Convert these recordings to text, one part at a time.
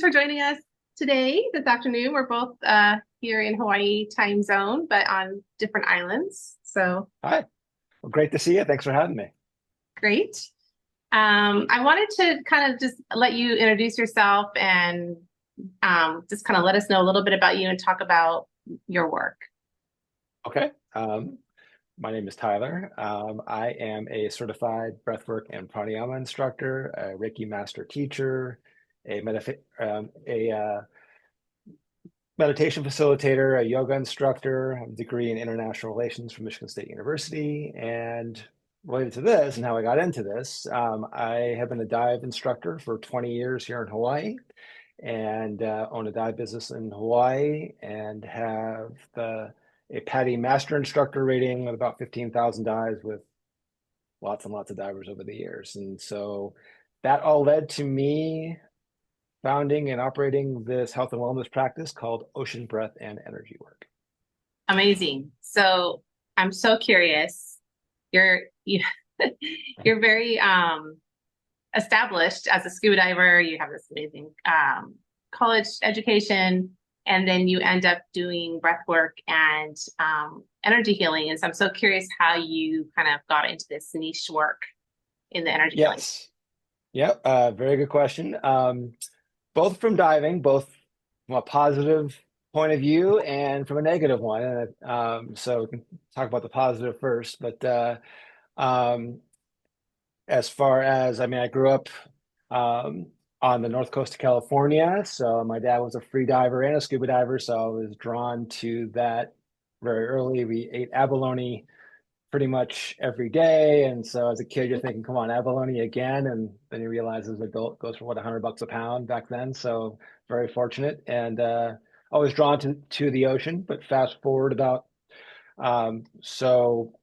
for joining us today, this afternoon. We're both here in Hawaii time zone, but on different islands. So Hi. Well, great to see you. Thanks for having me. great. I wanted to kind of just let you introduce yourself and just kind of let us know a little bit about you and talk about your work. Okay. My name is Tyler. I am a certified breathwork and pranayama instructor, a Reiki master teacher, a meditation facilitator, a yoga instructor, a degree in international relations from Michigan State University. And related to this and how I got into this, I have been a dive instructor for 20 years here in Hawaii and own a dive business in Hawaii and have a PADI master instructor rating of about 15,000 dives with lots and lots of divers over the years. And so that all led to me founding and operating this health and wellness practice called Ocean Breath and Energy Work. Amazing. So I'm so curious. You you're very established as a scuba diver. You have this amazing college education, and then you end up doing breath work and energy healing. And so I'm so curious how you kind of got into this niche work in the energy healing. Yes. Yep. Very good question. Both from diving, both from a positive point of view and from a negative one. So we can talk about the positive first. But um, as far as, I grew up on the north coast of California. So my dad was a free diver and a scuba diver. So I was drawn to that very early. We ate abalone pretty much every day. And so as a kid, you're thinking, come on, abalone again. And then you realize as an adult, it goes for what, $100 a pound back then. So very fortunate and always drawn to the ocean. But fast forward about, so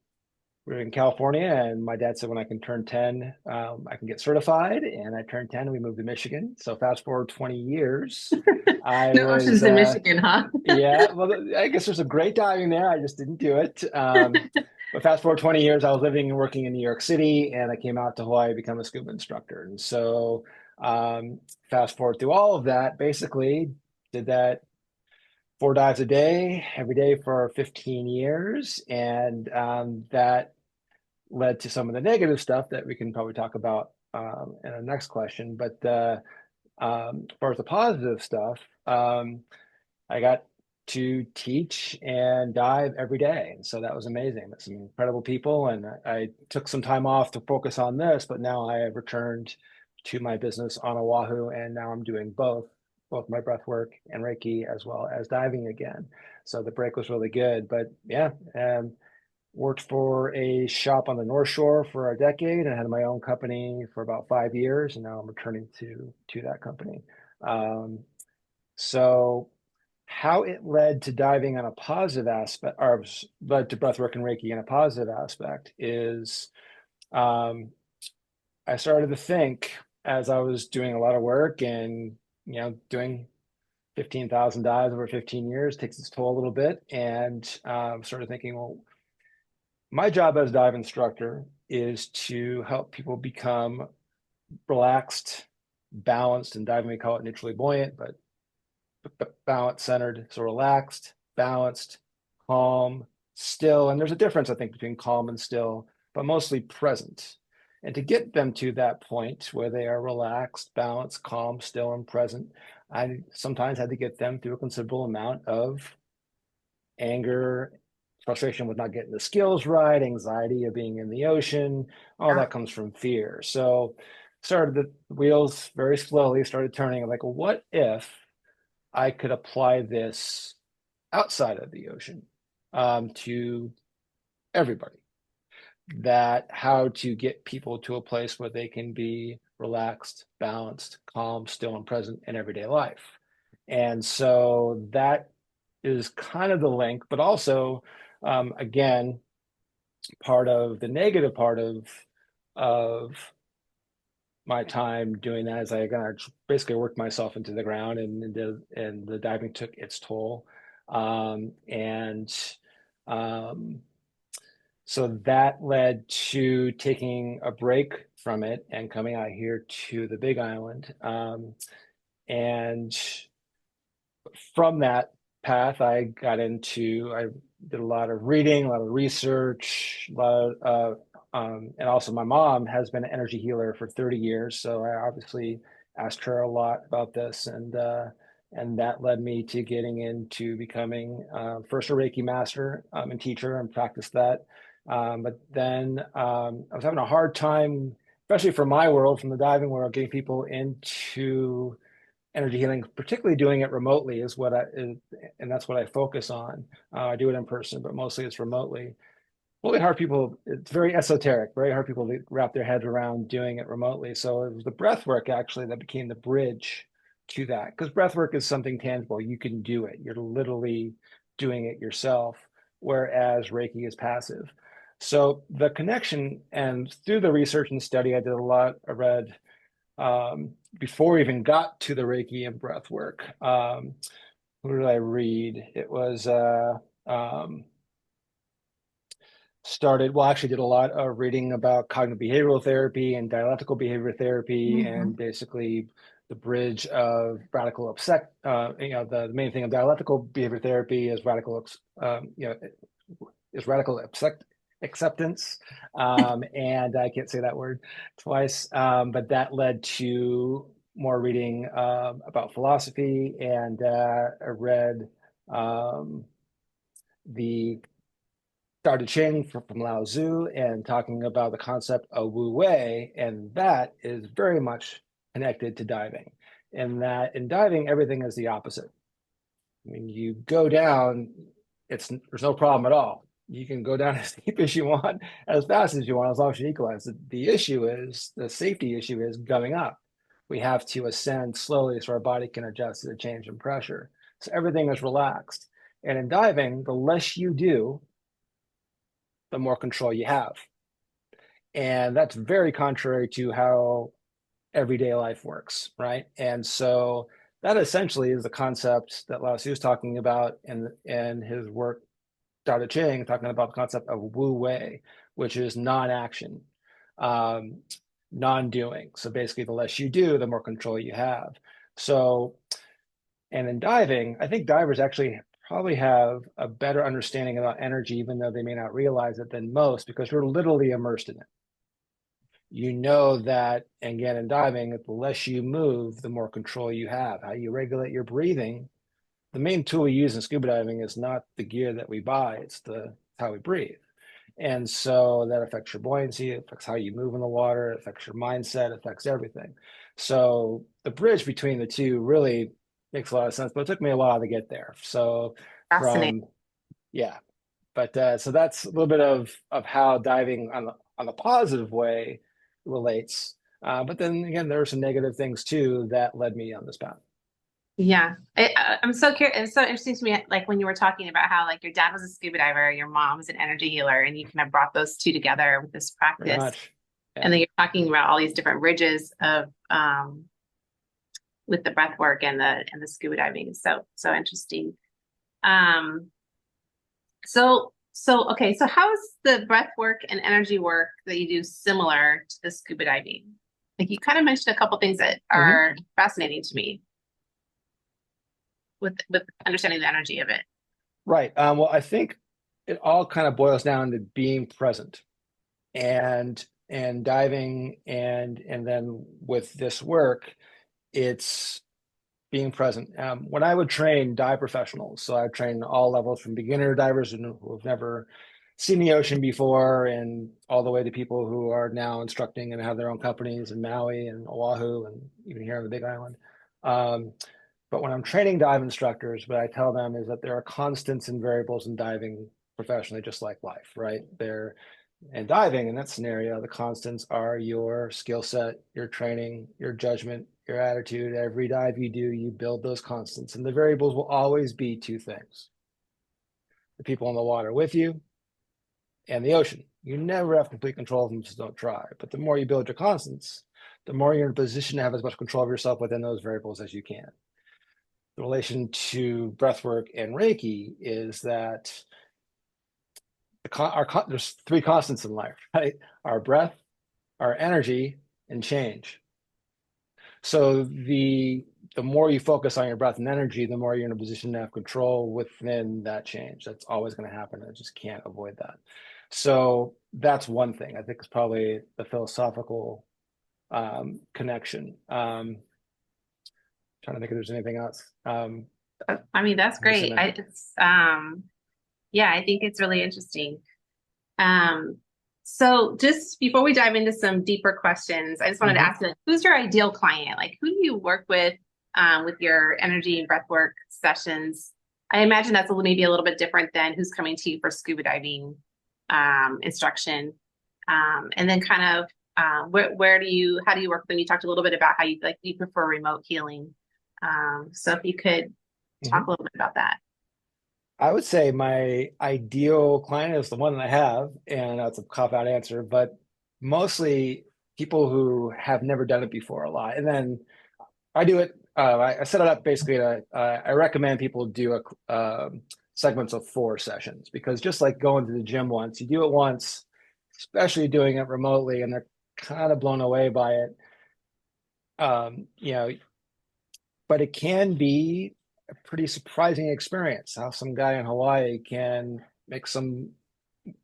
we're in California, and my dad said when I can turn 10, I can get certified. And I turned 10 and we moved to Michigan. So fast forward 20 years, I No was, oceans in Michigan, huh? yeah, well, I guess there's some great diving there. I just didn't do it. But fast forward 20 years, I was living and working in New York City, and I came out to Hawaii to become a scuba instructor. And so fast forward through all of that, basically did that 4 dives a day, every day for 15 years. And that led to some of the negative stuff that we can probably talk about in our next question. But as far as the positive stuff, I got to teach and dive every day. And so that was amazing. Met some incredible people. And I took some time off to focus on this, but now I have returned to my business on Oahu. And now I'm doing both my breath work and Reiki as well as diving again. So the break was really good. But yeah, worked for a shop on the North Shore for a decade. I had my own company for about 5 years, and now I'm returning to that company. So how it led to diving on a positive aspect, or led to breathwork and Reiki in a positive aspect, is um, I started to think as I was doing a lot of work and doing 15,000 dives over 15 years takes its toll a little bit, and started thinking, well, my job as a dive instructor is to help people become relaxed, balanced, and diving we call it neutrally buoyant, but balance centered, so relaxed, balanced, calm, still. And there's a difference, I think, between calm and still, but mostly present. And to get them to that point where they are relaxed, balanced, calm, still, and present, I sometimes had to get them through a considerable amount of anger, frustration with not getting the skills right, anxiety of being in the ocean. All Yeah. that comes from fear. So started the wheels very slowly started turning, like, what if I could apply this outside of the ocean to everybody? That how to get people to a place where they can be relaxed, balanced, calm, still, and present in everyday life. And so that is kind of the link, but also, again, part of the negative part of my time doing that is I kind of basically worked myself into the ground, and the diving took its toll. And so that led to taking a break from it and coming out here to the Big Island. And from that path, I did a lot of reading, a lot of research, and also my mom has been an energy healer for 30 years. So I obviously asked her a lot about this, and that led me to getting into becoming first a Reiki master and teacher and practiced that. But then I was having a hard time, especially from my world, from the diving world, getting people into energy healing, particularly doing it remotely and that's what I focus on. I do it in person, but mostly it's remotely. Really hard people, it's very esoteric, very hard people to wrap their heads around doing it remotely. So it was the breath work actually that became the bridge to that. Because breath work is something tangible. You can do it. You're literally doing it yourself, whereas Reiki is passive. So the connection, and through the research and study, I did a lot. I read before we even got to the Reiki and breath work. Who did I read? It was actually did a lot of reading about cognitive behavioral therapy and dialectical behavior therapy, and Mhm. basically the bridge of radical upset. The main thing of dialectical behavior therapy is radical acceptance. And I can't say that word twice, but that led to more reading about philosophy, and I read the Dao De Ching from Lao Tzu and talking about the concept of Wu Wei, and that is very much connected to diving. In that in diving, everything is the opposite. When you go down, there's no problem at all. You can go down as deep as you want, as fast as you want, as long as you equalize. The safety issue is going up. We have to ascend slowly so our body can adjust to the change in pressure. So everything is relaxed. And in diving, the less you do, the more control you have. And that's very contrary to how everyday life works, right? And so that essentially is the concept that Lao Tzu is talking about in his work, Dao De Ching, talking about the concept of Wu Wei, which is non-action, um, non-doing. So basically, the less you do, the more control you have. So, and in diving, I think divers actually probably have a better understanding about energy, even though they may not realize it, than most, because we're literally immersed in it. You know that, again, in diving, the less you move, the more control you have. How you regulate your breathing. The main tool we use in scuba diving is not the gear that we buy, it's how we breathe. And so that affects your buoyancy, it affects how you move in the water, it affects your mindset, it affects everything. So the bridge between the two really makes a lot of sense, but it took me a while to get there. So Fascinating. from, yeah, but so that's a little bit of how diving on the positive way relates. But then again, there are some negative things too that led me on this path. Yeah. I'm so curious. It's so interesting to me, like when you were talking about how like your dad was a scuba diver, your mom was an energy healer, and you kind of brought those two together with this Very practice. much. Yeah. And then you're talking about all these different ridges of with the breath work and the scuba diving. So interesting. Um, so okay, so how is the breath work and energy work that you do similar to the scuba diving? Like you kind of mentioned a couple things that Mhm. are fascinating to me with understanding the energy of it. Right. Well, I think it all kind of boils down to being present and diving, and then with this work, it's being present. When I would train dive professionals, so I train all levels from beginner divers who have never seen the ocean before, and all the way to people who are now instructing and have their own companies in Maui and Oahu and even here on the Big Island. Um, but when I'm training dive instructors, what I tell them is that there are constants and variables in diving professionally, just like life, right? And diving in that scenario, the constants are your skill set, your training, your judgment, your attitude. Every dive you do, you build those constants. And the variables will always be two things: the people in the water with you and the ocean. You never have complete control of them, so don't try. But the more you build your constants, the more you're in a position to have as much control of yourself within those variables as you can. The relation to breathwork and Reiki is that there's three constants in life, right? Our breath, our energy, and change. So the more you focus on your breath and energy, the more you're in a position to have control within that change. That's always going to happen. I just can't avoid that. So that's one thing I think is probably the philosophical connection. Trying to think if there's anything else. I mean, that's Missing great. it. Yeah, I think it's really interesting. Um, so just before we dive into some deeper questions, I just wanted to Mm-hmm. ask you, like, who's your ideal client? Like, who do you work with your energy and breathwork sessions? I imagine that's maybe a little bit different than who's coming to you for scuba diving instruction. And then kind of how do you work with them? You talked a little bit about how you prefer remote healing. So if you could Mm-hmm. talk a little bit about that. I would say my ideal client is the one that I have, and that's a cop-out answer, but mostly people who have never done it before a lot. And then I do it. I set it up basically. I recommend people do segments of 4 sessions because just like going to the gym once, you do it once, especially doing it remotely, and they're kind of blown away by it. You know, but it can be a pretty surprising experience how some guy in Hawaii can make some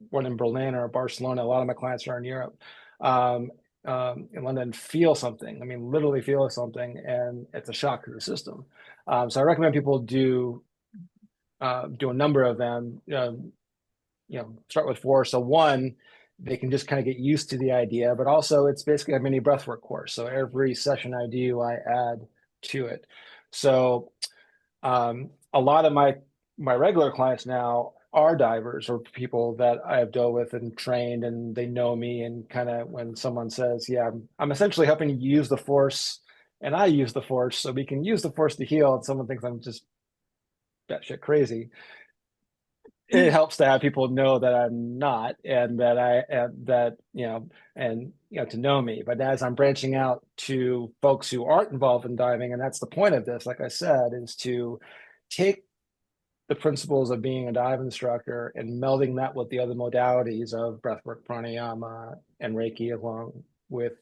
one in Berlin or Barcelona. A lot of my clients are in Europe. Um, in London, feel something. I mean, literally feel something, and it's a shock to the system. So I recommend people do a number of them. Start with 4. So one, they can just kind of get used to the idea, but also it's basically a mini breathwork course. So every session I do, I add to it. So a lot of my regular clients now are divers or people that I have dealt with and trained, and they know me. And kind of when someone says, "Yeah, I'm essentially helping you use the force, and I use the force, so we can use the force to heal," and someone thinks I'm just batshit crazy, it helps to have people know that I'm not, and that to know me. But as I'm branching out to folks who aren't involved in diving, and that's the point of this, like I said, is to take the principles of being a dive instructor and melding that with the other modalities of breathwork, pranayama, and Reiki, along with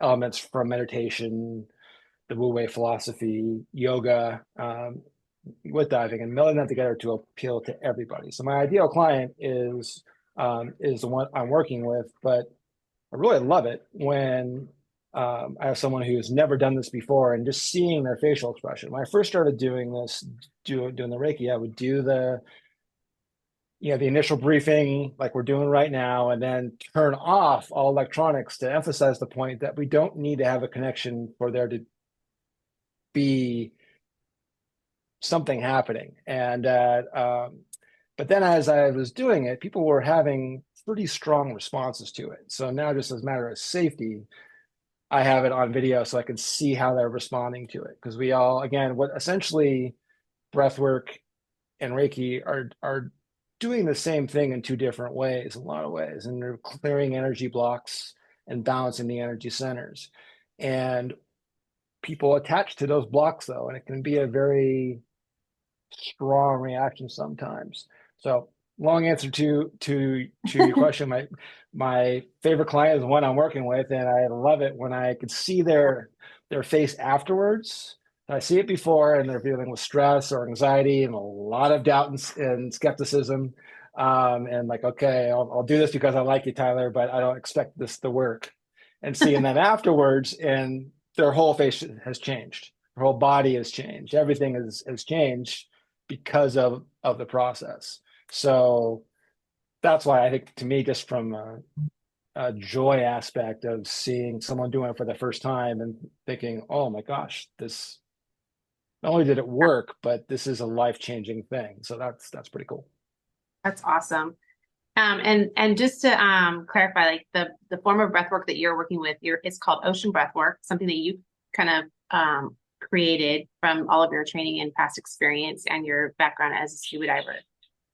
elements from meditation, the Wu Wei philosophy, yoga, with diving, and melding that together to appeal to everybody. So my ideal client is the one I'm working with, but I really love it when I have someone who's never done this before, and just seeing their facial expression. When I first started doing this, doing the Reiki, I would do the initial briefing like we're doing right now, and then turn off all electronics to emphasize the point that we don't need to have a connection for there to be something happening. But then as I was doing it, people were having pretty strong responses to it. So now, just as a matter of safety, I have it on video so I can see how they're responding to it. Because we all, again, what essentially breathwork and Reiki are doing the same thing in 2 different ways, in a lot of ways, and they're clearing energy blocks and balancing the energy centers. And people attach to those blocks, though, and it can be a very strong reaction sometimes. So, long answer to your question. My favorite client is the one I'm working with, and I love it when I can see their face afterwards. I see it before, and they're dealing with stress or anxiety and a lot of doubt and skepticism. And like, okay, I'll do this because I like you, Tyler, but I don't expect this to work. And seeing them afterwards, and their whole face has changed. Their whole body has changed. Everything has changed because of the process. So that's why I think, to me, just from a joy aspect of seeing someone doing it for the first time and thinking, oh my gosh, this not only did it work, but this is a life-changing thing. So that's pretty cool. That's awesome. And just to clarify, like the form of breath work that you're working with, it's called Oceanbreathwork, something that you kind of created from all of your training and past experience and your background as a scuba diver.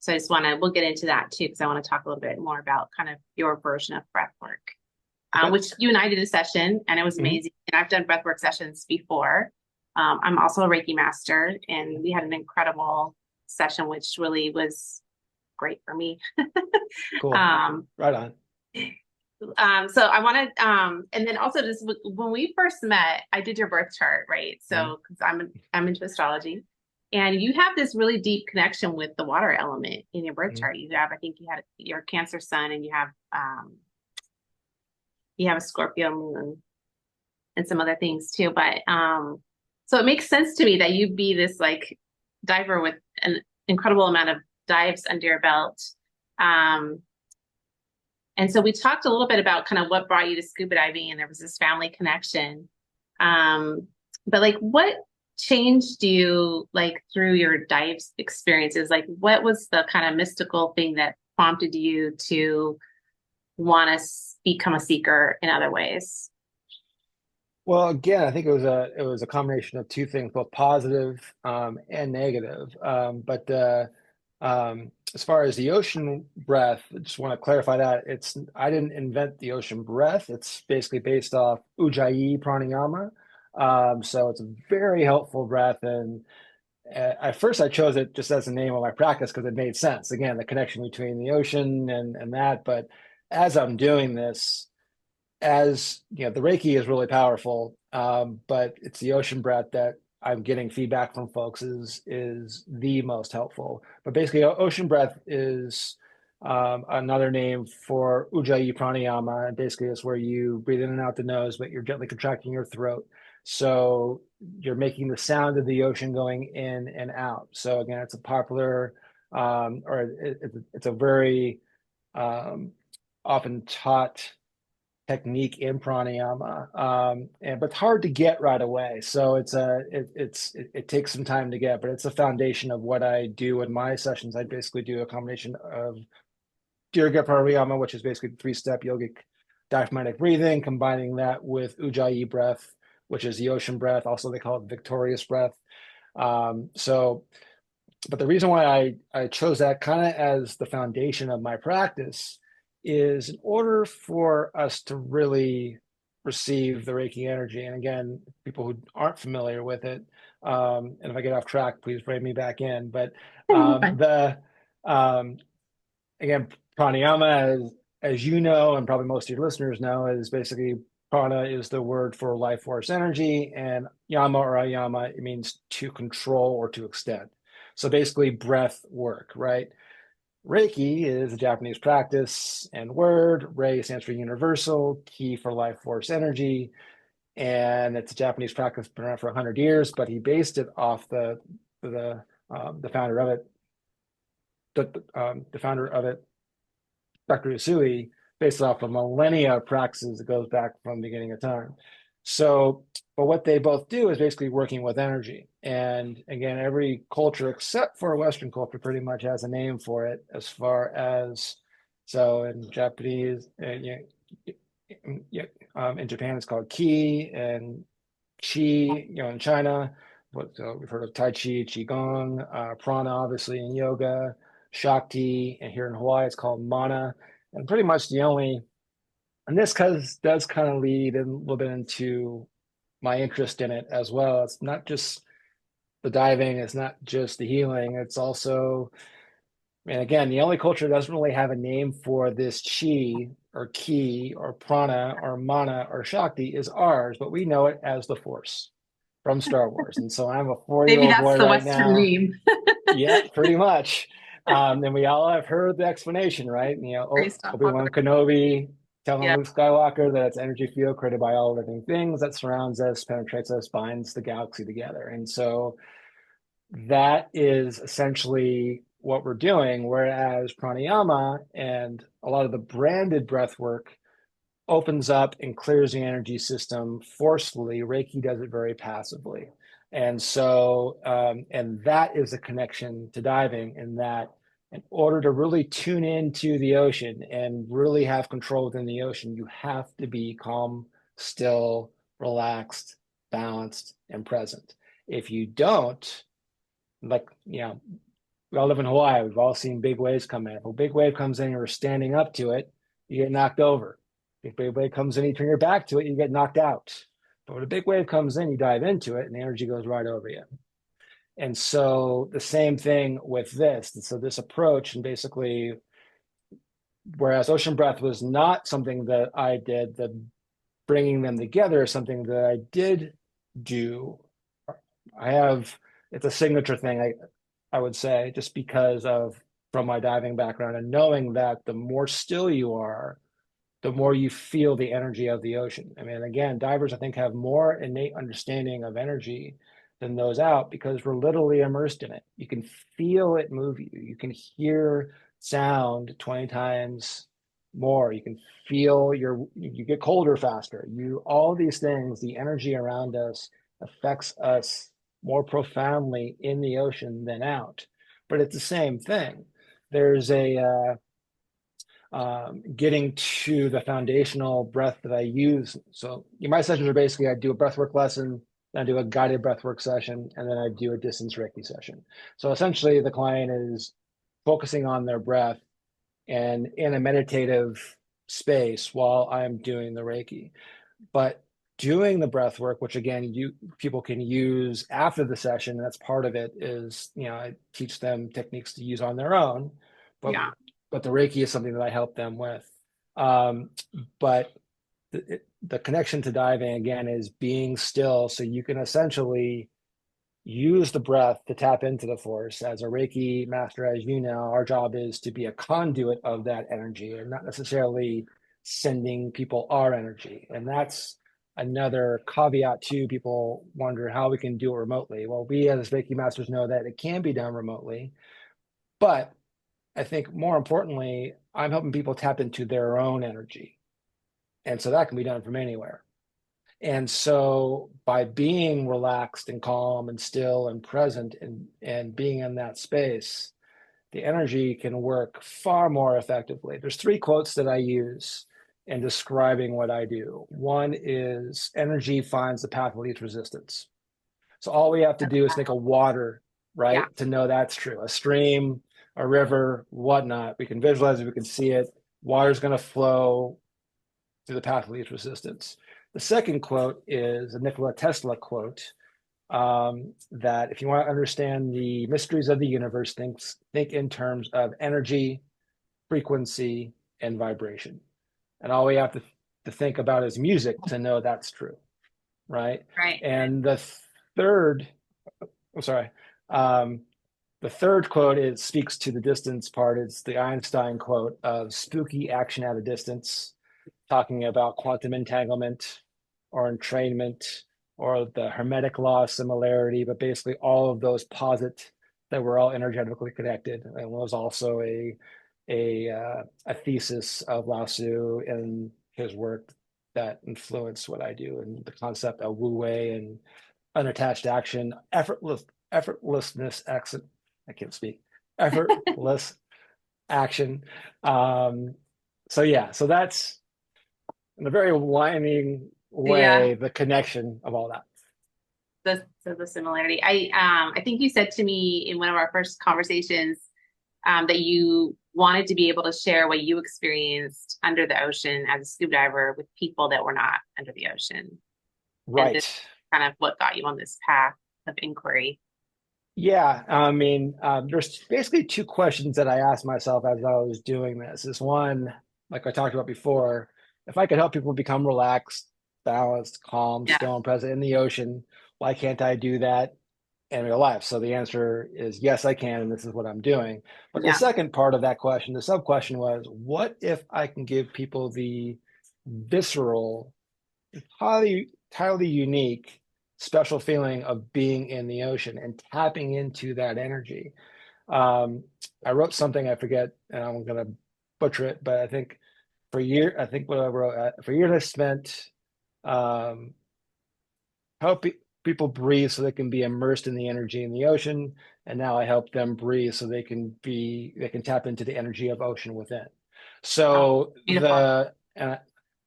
So we'll get into that too, because I want to talk a little bit more about kind of your version of breath work, Okay. which you and I did a session, and it was amazing. And I've done breath work sessions before. I'm also a Reiki master, and we had an incredible session, which really was great for me. Cool. Right on. So I wanted, and then also just when we first met, I did your birth chart, right? Mhm. So because I'm into astrology, and you have this really deep connection with the water element in your birth Mhm. chart. You have, I think you had your Cancer sun, and you have a Scorpio moon and some other things too. But so it makes sense to me that you'd be this like diver with an incredible amount of dives under your belt. Um, And so we talked a little bit about kind of what brought you to scuba diving, and there was this family connection. Um, but like, what changed you like through your dives experiences? Like, what was the kind of mystical thing that prompted you to want to become a seeker in other ways? Well, again, I think it was a combination of two things, both positive and negative. As far as the ocean breath, I just want to clarify that I didn't invent the ocean breath. It's basically based off Ujjayi pranayama. So it's a very helpful breath, and at first I chose it just as the name of my practice because it made sense. Again, the connection between the ocean and that. But as I'm doing this, as you know, the Reiki is really powerful, but it's the ocean breath that I'm getting feedback from folks is the most helpful. But basically, ocean breath is another name for Ujjayi pranayama, and basically it's where you breathe in and out the nose, but you're gently contracting your throat. So you're making the sound of the ocean going in and out. So again, it's a popular it's a very um, often taught technique in pranayama, but it's hard to get right away. So it takes some time to get, but it's a foundation of what I do in my sessions. I basically do a combination of Dirga pranayama, which is basically 3-step yogic diaphragmatic breathing, combining that with Ujjayi breath, which is the ocean breath. Also, they call it victorious breath. So but the reason why I chose that kind of as the foundation of my practice is in order for us to really receive the Reiki energy. And again, people who aren't familiar with it, and if I get off track, please bring me back in. But You're fine. the um, again, pranayama, as you know, and probably most of your listeners know, is basically prana is the word for life force energy, and yama or ayama, it means to control or to extend. So basically, breath work, right? Reiki is a Japanese practice and word. Rei stands for universal, ki for life force energy, and it's a Japanese practice been around for 100 years. But he based it off the founder of it, the founder of it, Dr. Usui, based off of millennia of practices that goes back from the beginning of time. So, but what they both do is basically working with energy. And again, every culture except for Western culture pretty much has a name for it as far as, so in Japanese, in Japan it's called ki, and chi, in China, so we've heard of Tai Chi, Qigong, prana, obviously in yoga, Shakti, and here in Hawaii it's called mana. And pretty much the only, and this does kind of lead a little bit into my interest in it as well. It's not just the diving, it's not just the healing, it's also, and again, the only culture that doesn't really have a name for this chi or ki or prana or mana or Shakti is ours, but we know it as the Force from Star Wars. And so I'm a 4 year Maybe old that's boy the right Western now. name. Yeah, pretty much. And we all have heard the explanation, right? Based off Obi-Wan popular. Kenobi telling Yeah. Luke Skywalker that it's energy field created by all living things that surrounds us, penetrates us, binds the galaxy together. And so that is essentially what we're doing. Whereas pranayama and a lot of the branded breath work opens up and clears the energy system forcefully. Reiki does it very passively. And so, and that is a connection to diving, in that in order to really tune into the ocean and really have control within the ocean, you have to be calm, still, relaxed, balanced, and present. If you don't, like, we all live in Hawaii. We've all seen big waves come in. If a big wave comes in and you're standing up to it, you get knocked over. If a big wave comes in, you turn your back to it, you get knocked out. But when a big wave comes in, you dive into it and the energy goes right over you. And so the same thing with this. And so this approach, and basically whereas ocean breath was not something that I did, the bringing them together is something that I did do. I have, it's a signature thing, I would say, just because of from my diving background and knowing that the more still you are, the more you feel the energy of the ocean. I mean, again, divers, I think, have more innate understanding of energy than those out because we're literally immersed in it. You can feel it move you. You can hear sound 20 times more. You can feel you get colder faster. All these things, the energy around us affects us more profoundly in the ocean than out. But it's the same thing. There's getting to the foundational breath that I use. So my sessions are basically, I do a breathwork lesson, then I do a guided breathwork session, and then I do a distance Reiki session. So essentially the client is focusing on their breath and in a meditative space while I'm doing the Reiki. But doing the breath work, which again, people can use after the session, that's part of it is, I teach them techniques to use on their own, but Yeah. but the Reiki is something that I help them with. Um, but the connection to diving again is being still, so you can essentially use the breath to tap into the force. As a Reiki master, as you know, our job is to be a conduit of that energy and not necessarily sending people our energy. And that's another caveat too. People wonder how we can do it remotely. Well, we as Reiki masters know that it can be done remotely, but I think more importantly, I'm helping people tap into their own energy. And so that can be done from anywhere. And so by being relaxed and calm and still and present and being in that space, the energy can work far more effectively. There's three quotes that I use in describing what I do. One is energy finds the path of least resistance. So all we have to do is think of water, Yeah. right? To know that's true. A stream, a river, whatnot. We can visualize it, we can see it. Water's going to flow through the path of least resistance. The second quote is a Nikola Tesla quote, that if you want to understand the mysteries of the universe, think in terms of energy, frequency, and vibration. And all we have to think about is music to know that's true, right? Right. And third, I'm sorry, the third quote speaks to the distance part. It's the Einstein quote of spooky action at a distance, talking about quantum entanglement or entrainment or the Hermetic law of similarity, but basically all of those posit that we're all energetically connected. And was also a thesis of Lao Tzu in his work that influenced what I do, and the concept of Wu Wei and unattached action, effortlessness, exit. I can't speak. Effortless action. So yeah, so that's in a very whining Yeah. way the connection of all that. The similarity. I think you said to me in one of our first conversations that you wanted to be able to share what you experienced under the ocean as a scuba diver with people that were not under the ocean. And Right. this kind of what got you on this path of inquiry. Yeah, I mean, there's basically two questions that I asked myself as I was doing this. Is one, like I talked about before, if I could help people become relaxed, balanced, calm, Yeah. still, and present in the ocean, why can't I do that in real life? So the answer is yes, I can, and this is what I'm doing. But the Yeah. second part of that question, the sub question was, what if I can give people the visceral, highly unique, special feeling of being in the ocean and tapping into that energy? I wrote something, I forget, and I'm going to butcher it, but I think I think what I wrote, for years I spent um, help people breathe so they can be immersed in the energy in the ocean, and now I help them breathe so they can tap into the energy of ocean within. Oh, So beautiful. I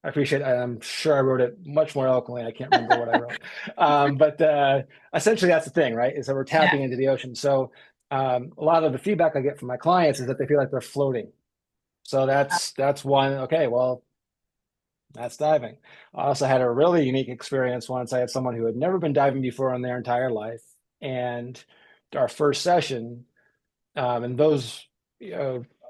appreciate it. I'm sure I wrote it much more eloquently. I can't remember what I wrote. But essentially that's the thing, right? Is that we're Yeah. tapping into the ocean. So a lot of the feedback I get from my clients is that they feel like they're floating. So that's one. Okay, well, that's diving. I also had a really unique experience once. I had someone who had never been diving before in their entire life, and our first session, and those,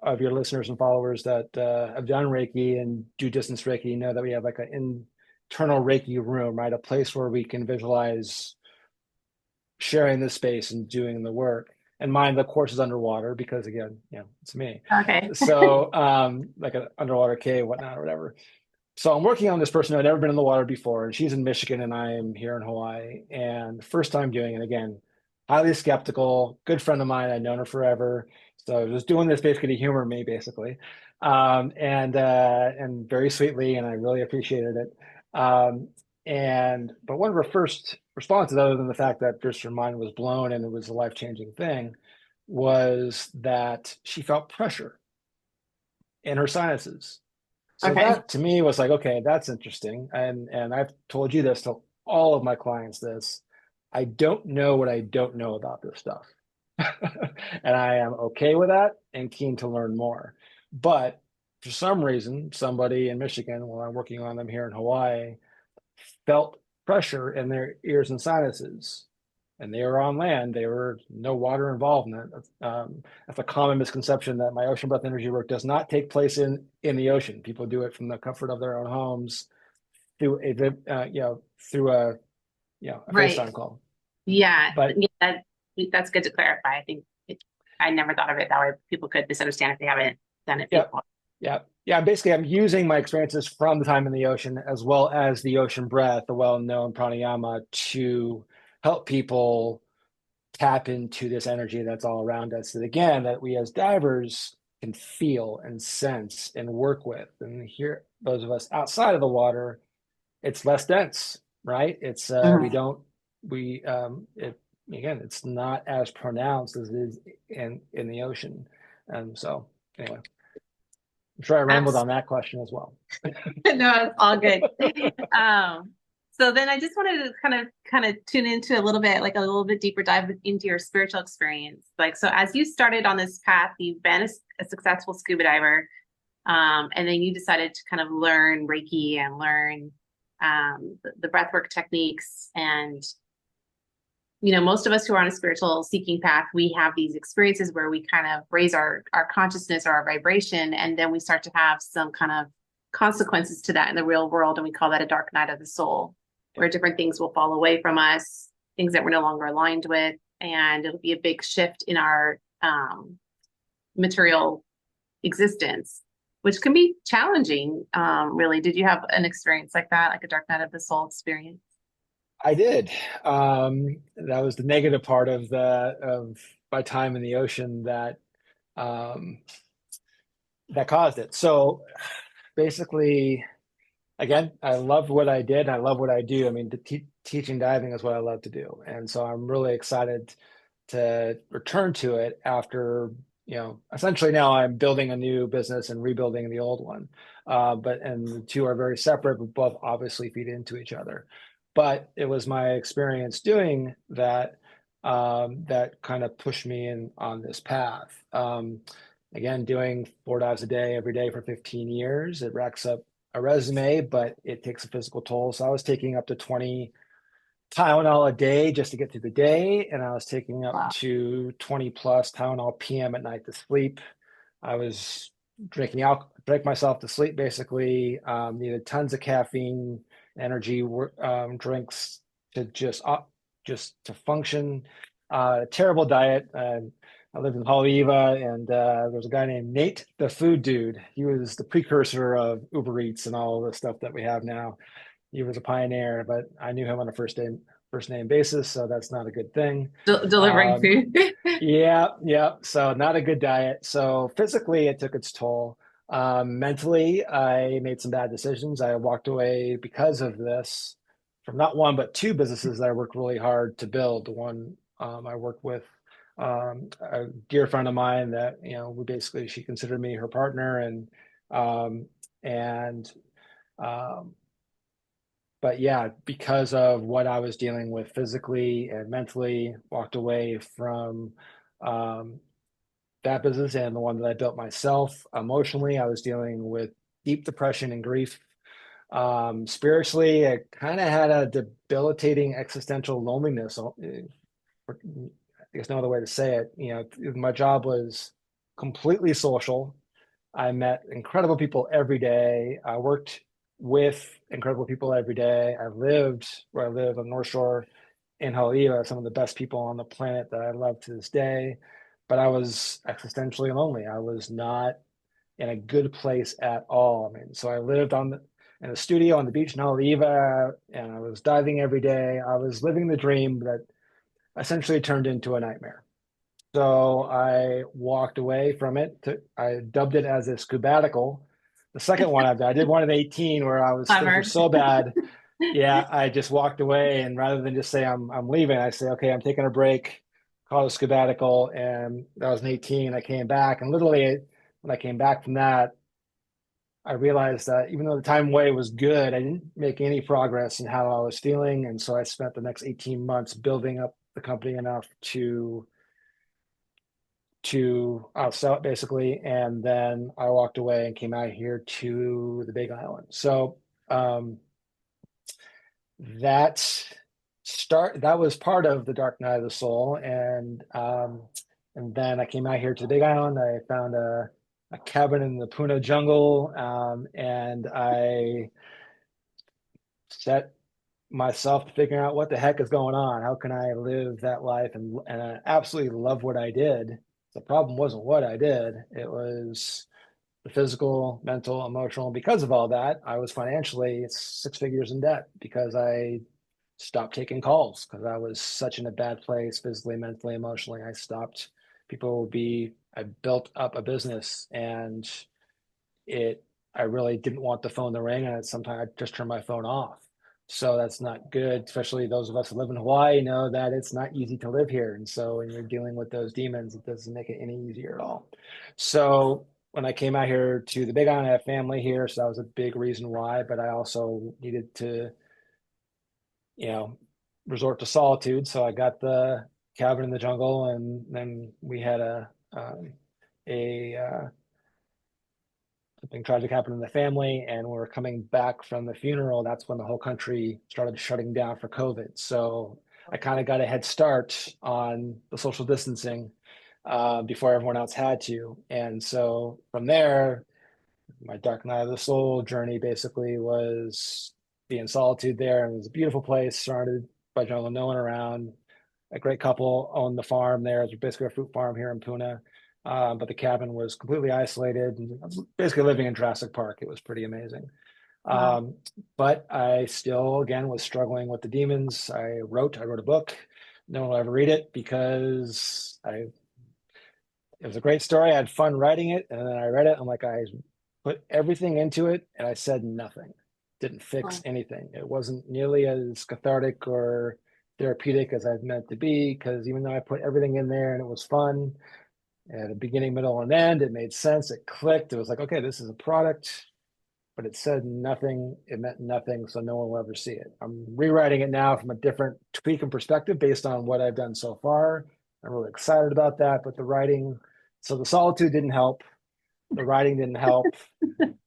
of your listeners and followers that have done Reiki and do distance Reiki know that we have like an internal Reiki room, right? A place where we can visualize sharing this space and doing the work. And mine, the course is underwater because again, it's me. Okay. So like an underwater cave, whatnot, or whatever. So I'm working on this person who had never been in the water before, and she's in Michigan and I am here in Hawaii. And first time doing it again, highly skeptical, good friend of mine. I'd known her forever. So I was just doing this basically to humor me, basically. And very sweetly, and I really appreciated it. Um, but one of her first responses, other than the fact that just her mind was blown and it was a life-changing thing, was that she felt pressure in her sinuses. So Okay. that to me was like, okay, that's interesting. And I've told you this to all of my clients this. I don't know what I don't know about this stuff. And I am okay with that and keen to learn more. But for some reason, somebody in Michigan, while I'm working on them here in Hawaii, felt pressure in their ears and sinuses. And they were on land. There were no water involved in it. That's a common misconception that my ocean breath energy work does not take place in the ocean. People do it from the comfort of their own homes through a Right. FaceTime call. Yeah. But Yeah, that's good to clarify. I think I never thought of it that way. People could misunderstand if they haven't done it yeah, before. yeah. Basically, I'm using my experiences from the time in the ocean as well as the ocean breath, the well-known pranayama, to help people tap into this energy that's all around us. That again, that we as divers can feel and sense and work with. And here, those of us outside of the water, it's less dense, right? It's we Mhm. don't we it again, it's not as pronounced as it is in the ocean. And so anyway, I'm sure I rambled on that question as well. No, it's all good. Um, so then I just wanted to kind of tune into a little bit, like a little bit deeper dive into your spiritual experience. Like, so as you started on this path, you've been a successful scuba diver, and then you decided to kind of learn Reiki and learn the breathwork techniques. And most of us who are on a spiritual seeking path, we have these experiences where we kind of raise our consciousness or our vibration, and then we start to have some kind of consequences to that in the real world, and we call that a dark night of the soul, where different things will fall away from us, things that we're no longer aligned with, and it'll be a big shift in our material existence, which can be challenging. Really, did you have an experience like that, like a dark night of the soul experience? I did. That was the negative part of my time in the ocean um, that caused it. So basically, again, I loved what I did. I love what I do. I mean, teaching diving is what I love to do, and so I'm really excited to return to it after, essentially now I'm building a new business and rebuilding the old one. And the two are very separate, but both obviously feed into each other. But it was my experience doing that that kind of pushed me in on this path. Again, doing 4 dives a day every day for 15 years, it racks up a resume, but it takes a physical toll. So I was taking up to 20 Tylenol a day just to get through the day, and I was taking up Wow. to 20 plus Tylenol PM at night to sleep. I was drank myself to sleep basically. Needed tons of caffeine, energy drinks to just to function. Terrible diet. I lived in Haleiwa, and there was a guy named Nate, the food dude. He was the precursor of Uber Eats and all the stuff that we have now. He was a pioneer, but I knew him on a first name basis, so that's not a good thing. Delivering Um, food. yeah. So not a good diet. So physically, it took its toll. Mentally, I made some bad decisions. I walked away because of this from not one but two businesses that I worked really hard to build. One I worked with a dear friend of mine that she considered me her partner, um, and um, but yeah, because of what I was dealing with physically and mentally, walked away from um, that business and the one that I built myself. Emotionally, I was dealing with deep depression and grief. Spiritually, I kind of had a debilitating existential loneliness. I guess no other way to say it. My job was completely social. I met incredible people every day. I worked with incredible people every day. I lived where I live on North Shore in Hawaii, some of the best people on the planet that I love to this day. But I was existentially lonely. I was not in a good place at all. I mean, so I lived in a studio on the beach in Hawaii, and I was diving every day. I was living the dream that essentially turned into a nightmare. So I walked away from it. I dubbed it as a scubatical. The second one I did one at 18 where things were Clever. so bad. Yeah, I just walked away, and rather than just say I'm leaving, I say, okay, I'm taking a break, call it a scubatical. And that was in 18. I came back, and literally when I came back from that, I realized that even though the time away was good, I didn't make any progress in how I was feeling. And so I spent the next 18 months building up the company enough to sell it basically. And then I walked away and came out here to the Big Island. So um, that that was part of the dark night of the soul. And then I came out here to the Big Island. I found a cabin in the Puna jungle, and I set myself to figuring out what the heck is going on. How can I live that life? And I absolutely love what I did. The problem wasn't what I did, it was the physical, mental, emotional. And because of all that, I was financially 6 figures in debt because I stopped taking calls because I was such in a bad place physically, mentally, emotionally. I stopped. I built up a business, and it I really didn't want the phone to ring, and sometimes I just turn my phone off. So that's not good, especially those of us who live in Hawaii know that it's not easy to live here. And so when you're dealing with those demons, it doesn't make it any easier at all. So when I came out here to the Big Island, I have family here, so that was a big reason why. But I also needed to, you know, resort to solitude. So I got the cabin in the jungle, and then we had a something tragic happened in the family, and we're coming back from the funeral. That's when the whole country started shutting down for COVID. So I kind of got a head start on the social distancing before everyone else had to. And so from there, my dark night of the soul journey basically was being in solitude there. And it was a beautiful place surrounded by jungle, no one around. A great couple owned the farm there. It's basically a fruit farm here in Puna. But the cabin was completely isolated, and I was basically living in Jurassic Park. It was pretty amazing. Wow. Um, but I still, again, was struggling with the demons. I wrote a book. No one will ever read it because it was a great story. I had fun writing it. And then I read it. I'm like, I put everything into it and I said nothing. Didn't fix Oh, anything. It wasn't nearly as cathartic or therapeutic as I'd meant to be, because even though I put everything in there and it was fun, at a beginning, middle, and end, it made sense. It clicked. It was like, okay, this is a product, but it said nothing. It meant nothing. So no one will ever see it. I'm rewriting it now from a different tweak and perspective based on what I've done so far. I'm really excited about that. But the writing, so the solitude didn't help. The writing didn't help.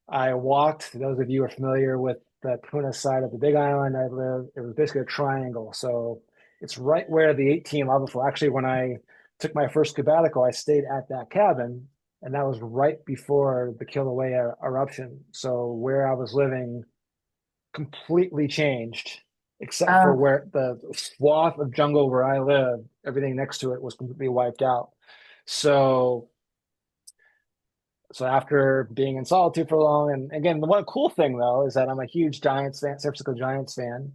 I walked, those of you who are familiar with the Puna side of the Big Island I live, it was basically a triangle. So it's right where the 18 lava flow. Actually, when I took my first sabbatical, I stayed at that cabin, and that was right before the Kilauea eruption. So where I was living completely changed, except for oh, where the swath of jungle where I live, everything next to it was completely wiped out. So so after being in solitude for long, and again, the one cool thing though is that I'm a huge Giants fan, San Francisco Giants fan,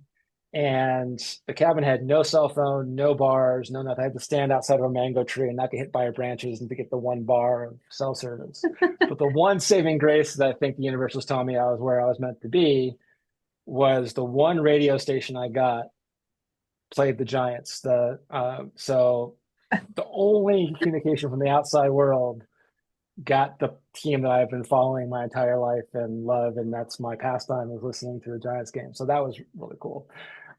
and the cabin had no cell phone, no bars, no nothing. I had to stand outside of a mango tree and not get hit by branches and to get the one bar of cell service. But the one saving grace that I think the universe was telling me I was where I was meant to be was the one radio station I got played the Giants. So the only communication from the outside world got the team that I've been following my entire life and love, and that's my pastime is listening to the Giants game. So that was really cool.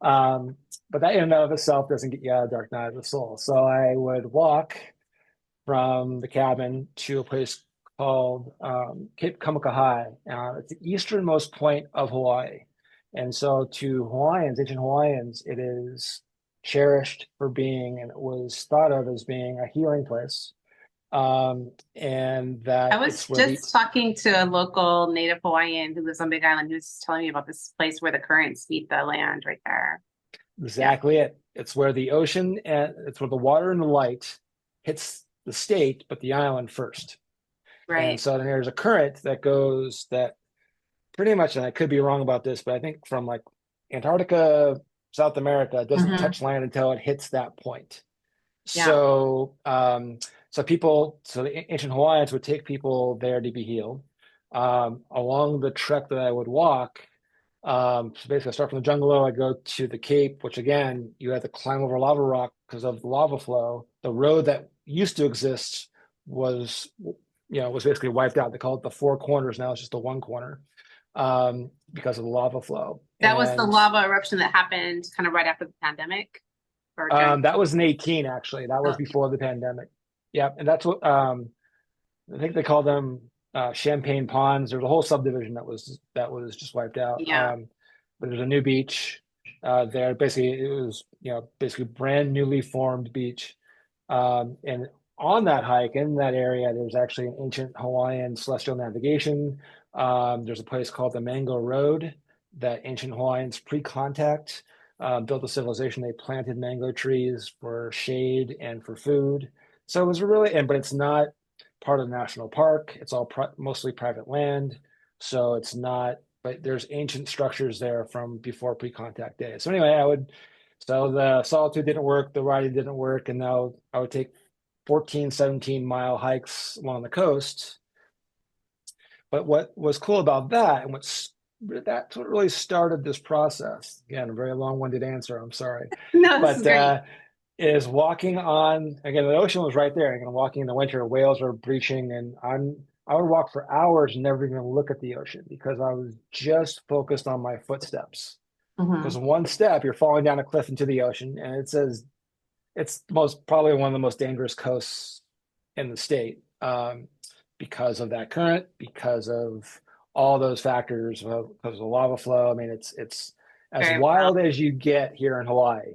But that in and of itself doesn't get you out of dark night of the soul. So I would walk from the cabin to a place called Cape Kamakahai. It's the easternmost point of Hawaii. And so to Hawaiians, ancient Hawaiians, it is cherished for being, and it was thought of as being a healing place. And I that was it's where the just talking to a local native Hawaiian who lives on Big Island who was telling me about this place where the currents meet the land right there. Yeah, exactly it. It's where the ocean and it's where the water and the light hits the state, but the island first. And right. so then there's a current that goes that pretty much, and I could be wrong about this, but I think from like Antarctica, South America, it doesn't Hmm. touch land until it hits that point. Yeah. So, so the ancient Hawaiians would take people there to be healed. Along the trek that I would walk, so basically, I start from the jungle, I go to the Cape, which again, you had to climb over lava rock because of the lava flow. The road that used to exist was, was basically wiped out. They call it the Four Corners now. It's just the one corner because of the lava flow. That was the And lava eruption that happened kind of right after the pandemic or during. that was in 18, actually. That was Oh, before the pandemic. Yeah, and that's what I think they call them Champagne Ponds. There's a whole subdivision that was just wiped out. yeah. But there's a new beach there. Basically, it was basically brand newly formed beach. And on that hike in that area, there's actually an ancient Hawaiian celestial navigation. There's a place called the Mango Road that ancient Hawaiians pre-contact built a civilization. They planted mango trees for shade and for food. So it was really, but it's not part of the national park. It's all mostly private land. So it's not, but there's ancient structures there from before pre-contact days. So anyway, so the solitude didn't work, the riding didn't work, and now I would take 14, 17-mile hikes along the coast. But what was cool about that, and that's what really started this process. Again, a very long-winded answer, I'm sorry. No, this is But great. is walking on, again, the ocean was right there. Again, walking in the winter, whales are breaching, and I would walk for hours and never even look at the ocean because I was just focused on my footsteps. Because Hmm. one step, you're falling down a cliff into the ocean, and it says it's most probably one of the most dangerous coasts in the state because of that current, because of all those factors, because of the lava flow. I mean, it's as Very wild. wild as you get here in Hawaii.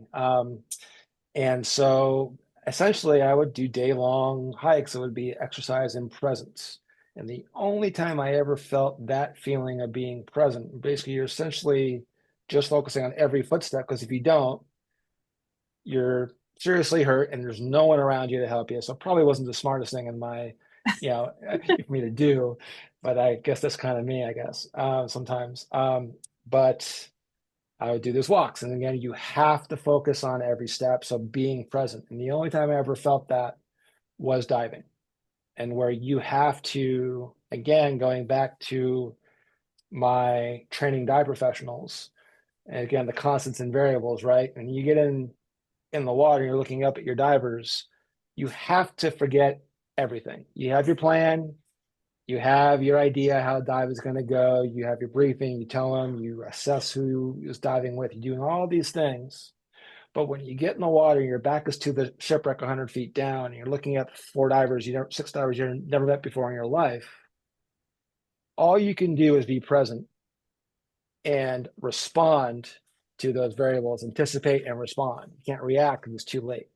And so essentially, I would do day-long hikes. It would be exercise in presence. And the only time I ever felt that feeling of being present, basically, you're essentially just focusing on every footstep, because if you don't, you're seriously hurt and there's no one around you to help you. So it probably wasn't the smartest thing in my, for me to do, but I guess that's kind of me, I guess, sometimes. But I would do those walks. And again, you have to focus on every step. So being present. And the only time I ever felt that was diving, and where you have to, again, going back to my training dive professionals, and again, the constants and variables, right? And you get in the water, you're looking up at your divers, you have to forget everything. You have your plan, you have your idea how a dive is going to go, you have your briefing, you tell them, you assess who is diving with, you're doing all these things. But when you get in the water, your back is to the shipwreck 100 feet down, and you're looking at six divers you've never met before in your life, all you can do is be present and respond to those variables, anticipate and respond. You can't react because it's too late.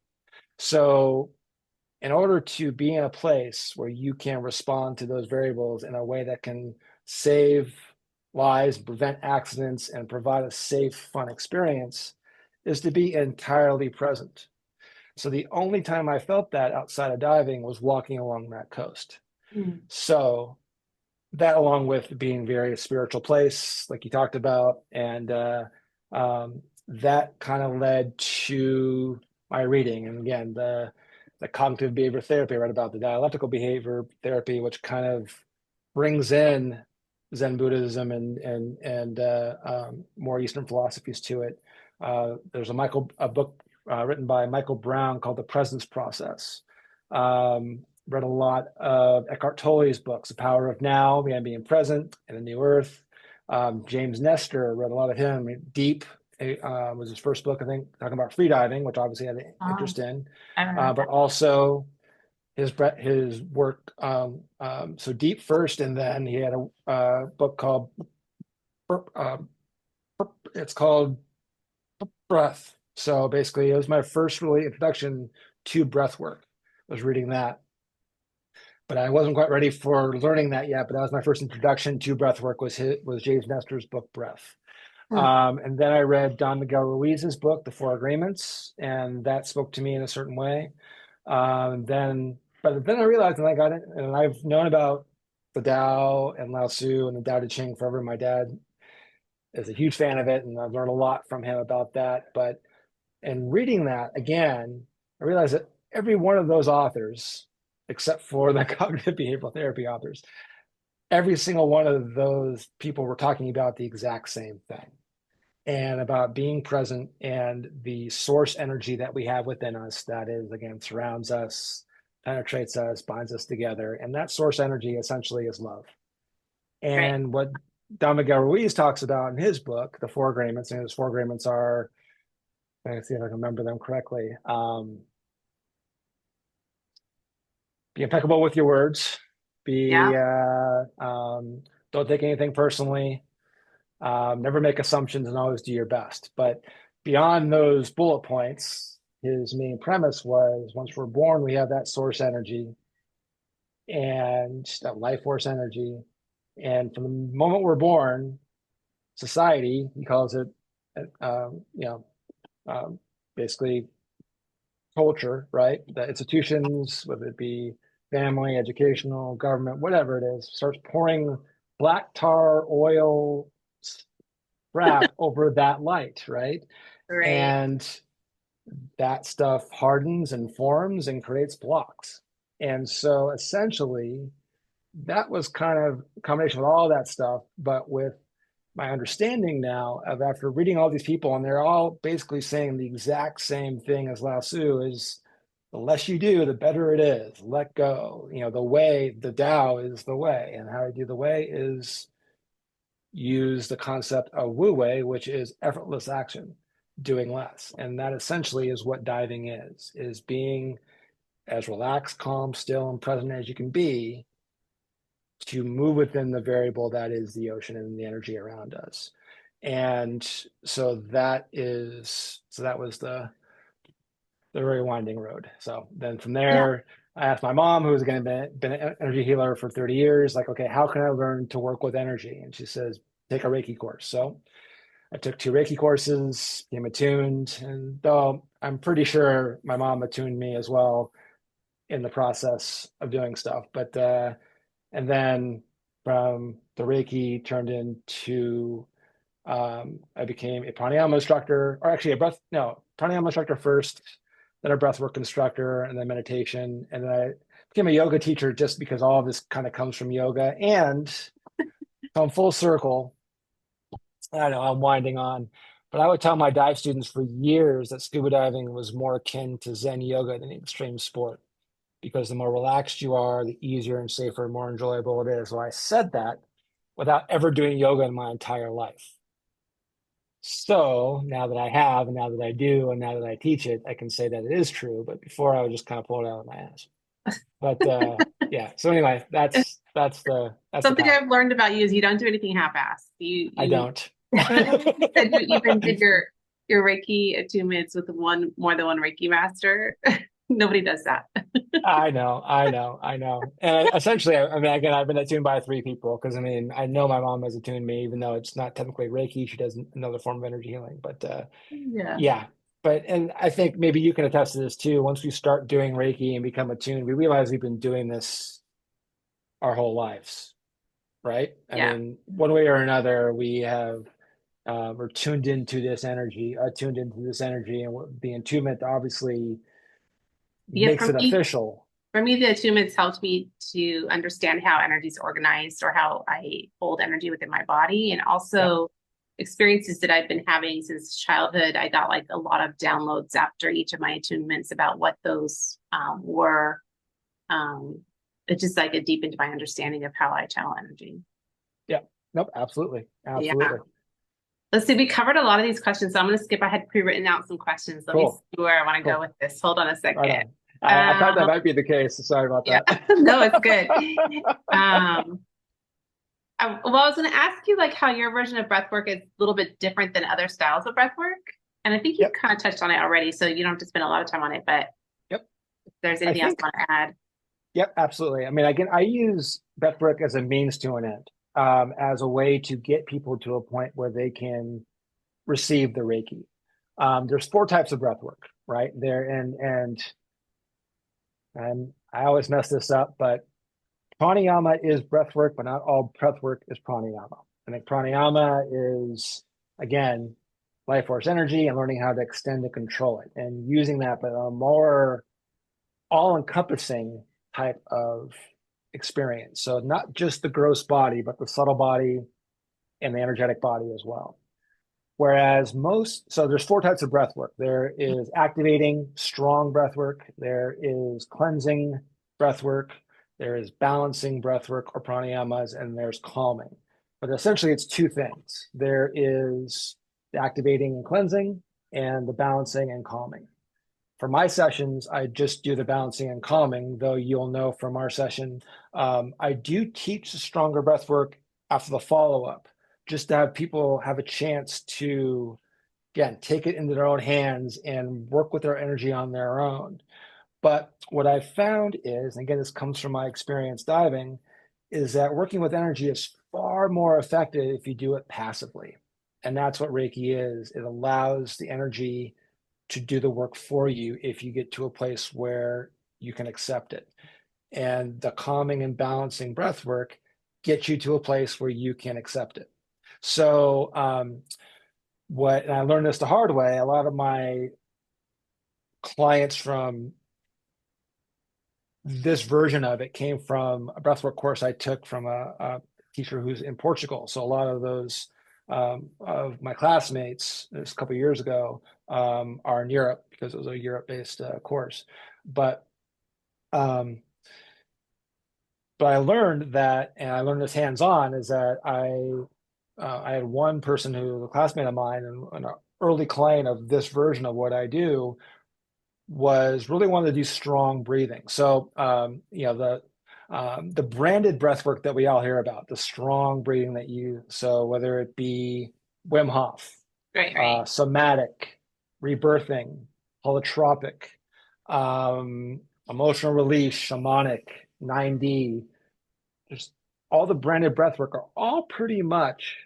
So in order to be in a place where you can respond to those variables in a way that can save lives, prevent accidents, and provide a safe, fun experience, is to be entirely present. So the only time I felt that outside of diving was walking along that coast. Mm. So that, along with being very spiritual place, like you talked about, and that kind of led to my reading. And again, the cognitive behavior therapy I read about, the dialectical behavior therapy, which kind of brings in Zen Buddhism and more Eastern philosophies to it. There's a book written by Michael Brown called The Presence Process. Read a lot of Eckhart Tolle's books, The Power of Now, Being Present, and The New Earth. James Nestor, read a lot of him. Deep was his first book, I think, talking about freediving, which obviously I had an Oh, interest in, I haven't read but that. also his work. So Deep first, and then he had a book called uh, it's called Breath. So basically, it was my first really introduction to breath work. I was reading that. but I wasn't quite ready for learning that yet. But that was my first introduction to breathwork, was James Nestor's book Breath. Hmm. And then I read Don Miguel Ruiz's book, The Four Agreements, and that spoke to me in a certain way. But then I realized, and I got it, and I've known about the Tao and Lao Tzu and the Tao Te Ching forever. My dad is a huge fan of it, and I've learned a lot from him about that. But in reading that again, I realized that every one of those authors, except for the cognitive behavioral therapy authors, every single one of those people were talking about the exact same thing, and about being present and the source energy that we have within us that is, again, surrounds us, penetrates us, binds us together. And that source energy essentially is love. Right. And what Don Miguel Ruiz talks about in his book, The Four Agreements, and his four agreements are, let's see if I can remember them correctly. Be impeccable with your words. Yeah. Be don't take anything personally. Never make assumptions and always do your best. But beyond those bullet points, his main premise was once we're born, we have that source energy and that life force energy. And from the moment we're born, society, he calls it, you know, basically culture, right? The institutions, whether it be family, educational, government, whatever it is, starts pouring black tar oil crap over that light, right? Right. And that stuff hardens and forms and creates blocks. And so essentially, that was kind of a combination of all that stuff, but with my understanding now of after reading all these people, and they're all basically saying the exact same thing as Lao Tzu is the less you do, the better it is. Let go. The way, the Tao is the way. And how I do the way is use the concept of Wu Wei, which is effortless action, doing less. And that essentially is what diving is being as relaxed, calm, still, and present as you can be to move within the variable that is the ocean and the energy around us. And so that was the very winding road. So then from Yeah. there, I asked my mom, who's again been an energy healer for 30 years, like, okay, how can I learn to work with energy? And she says, take a Reiki course. So I took two Reiki courses, became attuned, and though I'm pretty sure my mom attuned me as well in the process of doing stuff. But and then from the Reiki turned into I became a pranayama instructor, or actually pranayama instructor first, then a breathwork instructor, and then meditation, and then I became a yoga teacher just because all of this kind of comes from yoga. And come full circle, I know I'm winding on, but I would tell my dive students for years that scuba diving was more akin to Zen yoga than extreme sport because the more relaxed you are, the easier and safer and more enjoyable it is. So I said that without ever doing yoga in my entire life. So now that I have, and now that I do, and now that I teach it, I can say that it is true. But before I would just kind of pull it out of my ass. But yeah. So anyway, that's the Something path. I've learned about you is you don't do anything half-assed. You I you don't. you said you even did your Reiki attunements with one more than one Reiki master. Nobody does that. I know. And essentially, I mean, again, I've been attuned by three people because I mean, I know my mom has attuned me, even though it's not technically Reiki. She does another form of energy healing. But Yeah. yeah. And I think maybe you can attest to this too. Once we start doing Reiki and become attuned, we realize we've been doing this our whole lives, right? I Yeah. mean, one way or another, we're tuned into this energy, and the attunement obviously Yeah. makes it official. For me, the attunements helped me to understand how energy is organized or how I hold energy within my body. And Yep. also experiences that I've been having since childhood. I got like a lot of downloads after each of my attunements about what those were. Um, it just like it deepened my understanding of how I channel energy. Yep. Nope. Absolutely. Yeah. Absolutely. Let's see, we covered a lot of these questions. So I'm going to skip. I had pre-written out some questions. Let me Cool. see where I want to go Cool. with this. Hold on a Right second. on. I thought that Um, might be the case. Sorry about yeah, that. no, it's good. Um, I was going to ask you like how your version of breath work is a little bit different than other styles of breath work. And I think you Yep. kind of touched on it already, so you don't have to spend a lot of time on it, but Yep. if there's I anything else think you want to add. Yep, absolutely. I mean, again, I use breathwork as a means to an end, as a way to get people to a point where they can receive the Reiki. There's four types of breathwork, right? There and I always mess this up, but pranayama is breathwork, but not all breathwork is pranayama. I think pranayama is, again, life force energy and learning how to extend and control it and using that, but a more all-encompassing type of experience. So not just the gross body, but the subtle body and the energetic body as well. Whereas so there's four types of breath work. There is activating, strong breath work. There is cleansing breath work. There is balancing breath work or pranayamas, and there's calming. But essentially, it's two things. There is the activating and cleansing, and the balancing and calming. For my sessions, I just do the balancing and calming, though you'll know from our session, I do teach the stronger breath work after the follow-up, just to have people have a chance to, again, take it into their own hands and work with their energy on their own. But what I've found is, and again, this comes from my experience diving, is that working with energy is far more effective if you do it passively. And that's what Reiki is. It allows the energy to do the work for you if you get to a place where you can accept it. And the calming and balancing breath work gets you to a place where you can accept it. So, and I learned this the hard way, a lot of my clients from this version of it came from a breathwork course I took from a teacher who's in Portugal. So a lot of those of my classmates this a couple of years ago are in Europe because it was a Europe-based course. But I learned that, and I learned this hands-on, is that I had one person who was a classmate of mine and an early client of this version of what I do was really wanted to do strong breathing. So, the branded breath work that we all hear about, the strong breathing so whether it be Wim Hof, Right, right. somatic, rebirthing, holotropic, emotional release, shamanic, 9D, just all the branded breath work are all pretty much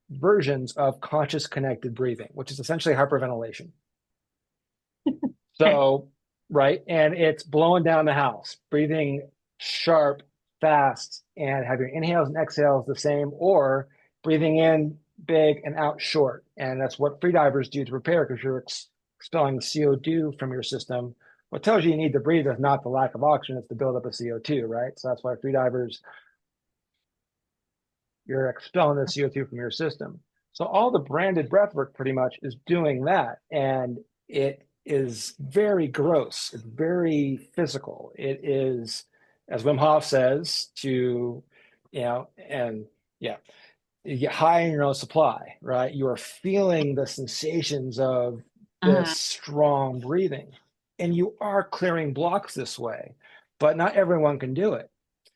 versions of conscious connected breathing, which is essentially hyperventilation. Okay. So, right. And it's blowing down the house, breathing sharp, fast, and have your inhales and exhales the same, or breathing in big and out short. And that's what freedivers do to prepare because you're expelling CO2 from your system. What tells you need to breathe is not the lack of oxygen, it's the buildup of CO2, right? So that's why freedivers, you're expelling the CO2 from your system. So all the branded breath work pretty much is doing that. And it is very gross. It's very physical. It is, as Wim Hof says, and yeah, you get high in your own supply, right? You are feeling the sensations of this Mhm. strong breathing. And you are clearing blocks this way, but not everyone can do it.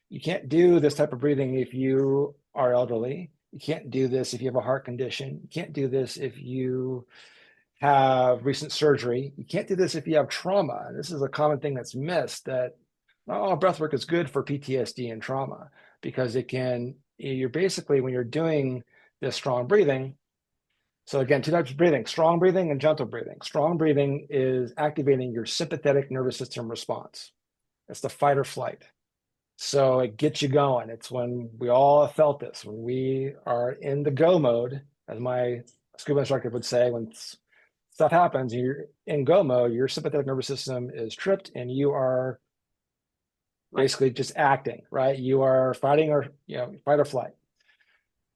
You can't do this type of breathing if you are elderly. You can't do this if you have a heart condition. You can't do this if you have recent surgery. You can't do this if you have trauma. And this is a common thing that's missed, that not all breath work is good for PTSD and trauma because you're basically, when you're doing this strong breathing, so again, two types of breathing, strong breathing and gentle breathing. Strong breathing is activating your sympathetic nervous system response. It's the fight or flight. So it gets you going. It's when we all have felt this, when we are in the go mode, as my scuba instructor would say, when stuff happens, you're in go mode, your sympathetic nervous system is tripped and you are basically just acting, right? You are fighting or, fight or flight.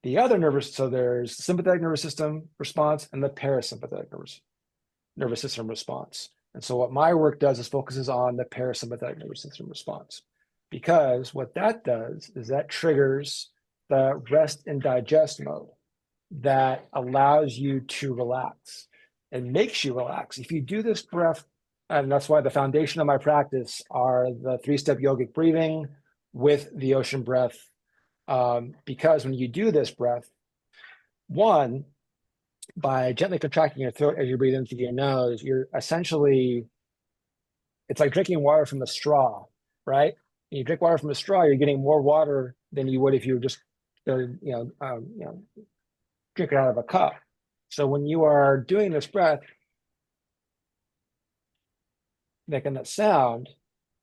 So there's sympathetic nervous system response and the parasympathetic nervous system response. And so what my work does is focuses on the parasympathetic nervous system response, because what that does is that triggers the rest and digest mode that allows you to relax and makes you relax. If you do this breath, and that's why the foundation of my practice are the 3-step yogic breathing with the ocean breath, because when you do this breath, one, by gently contracting your throat as you breathe in through your nose, it's like drinking water from a straw, right? You drink water from a straw, you're getting more water than you would if you were just, drink it out of a cup. So when you are doing this breath, making that sound,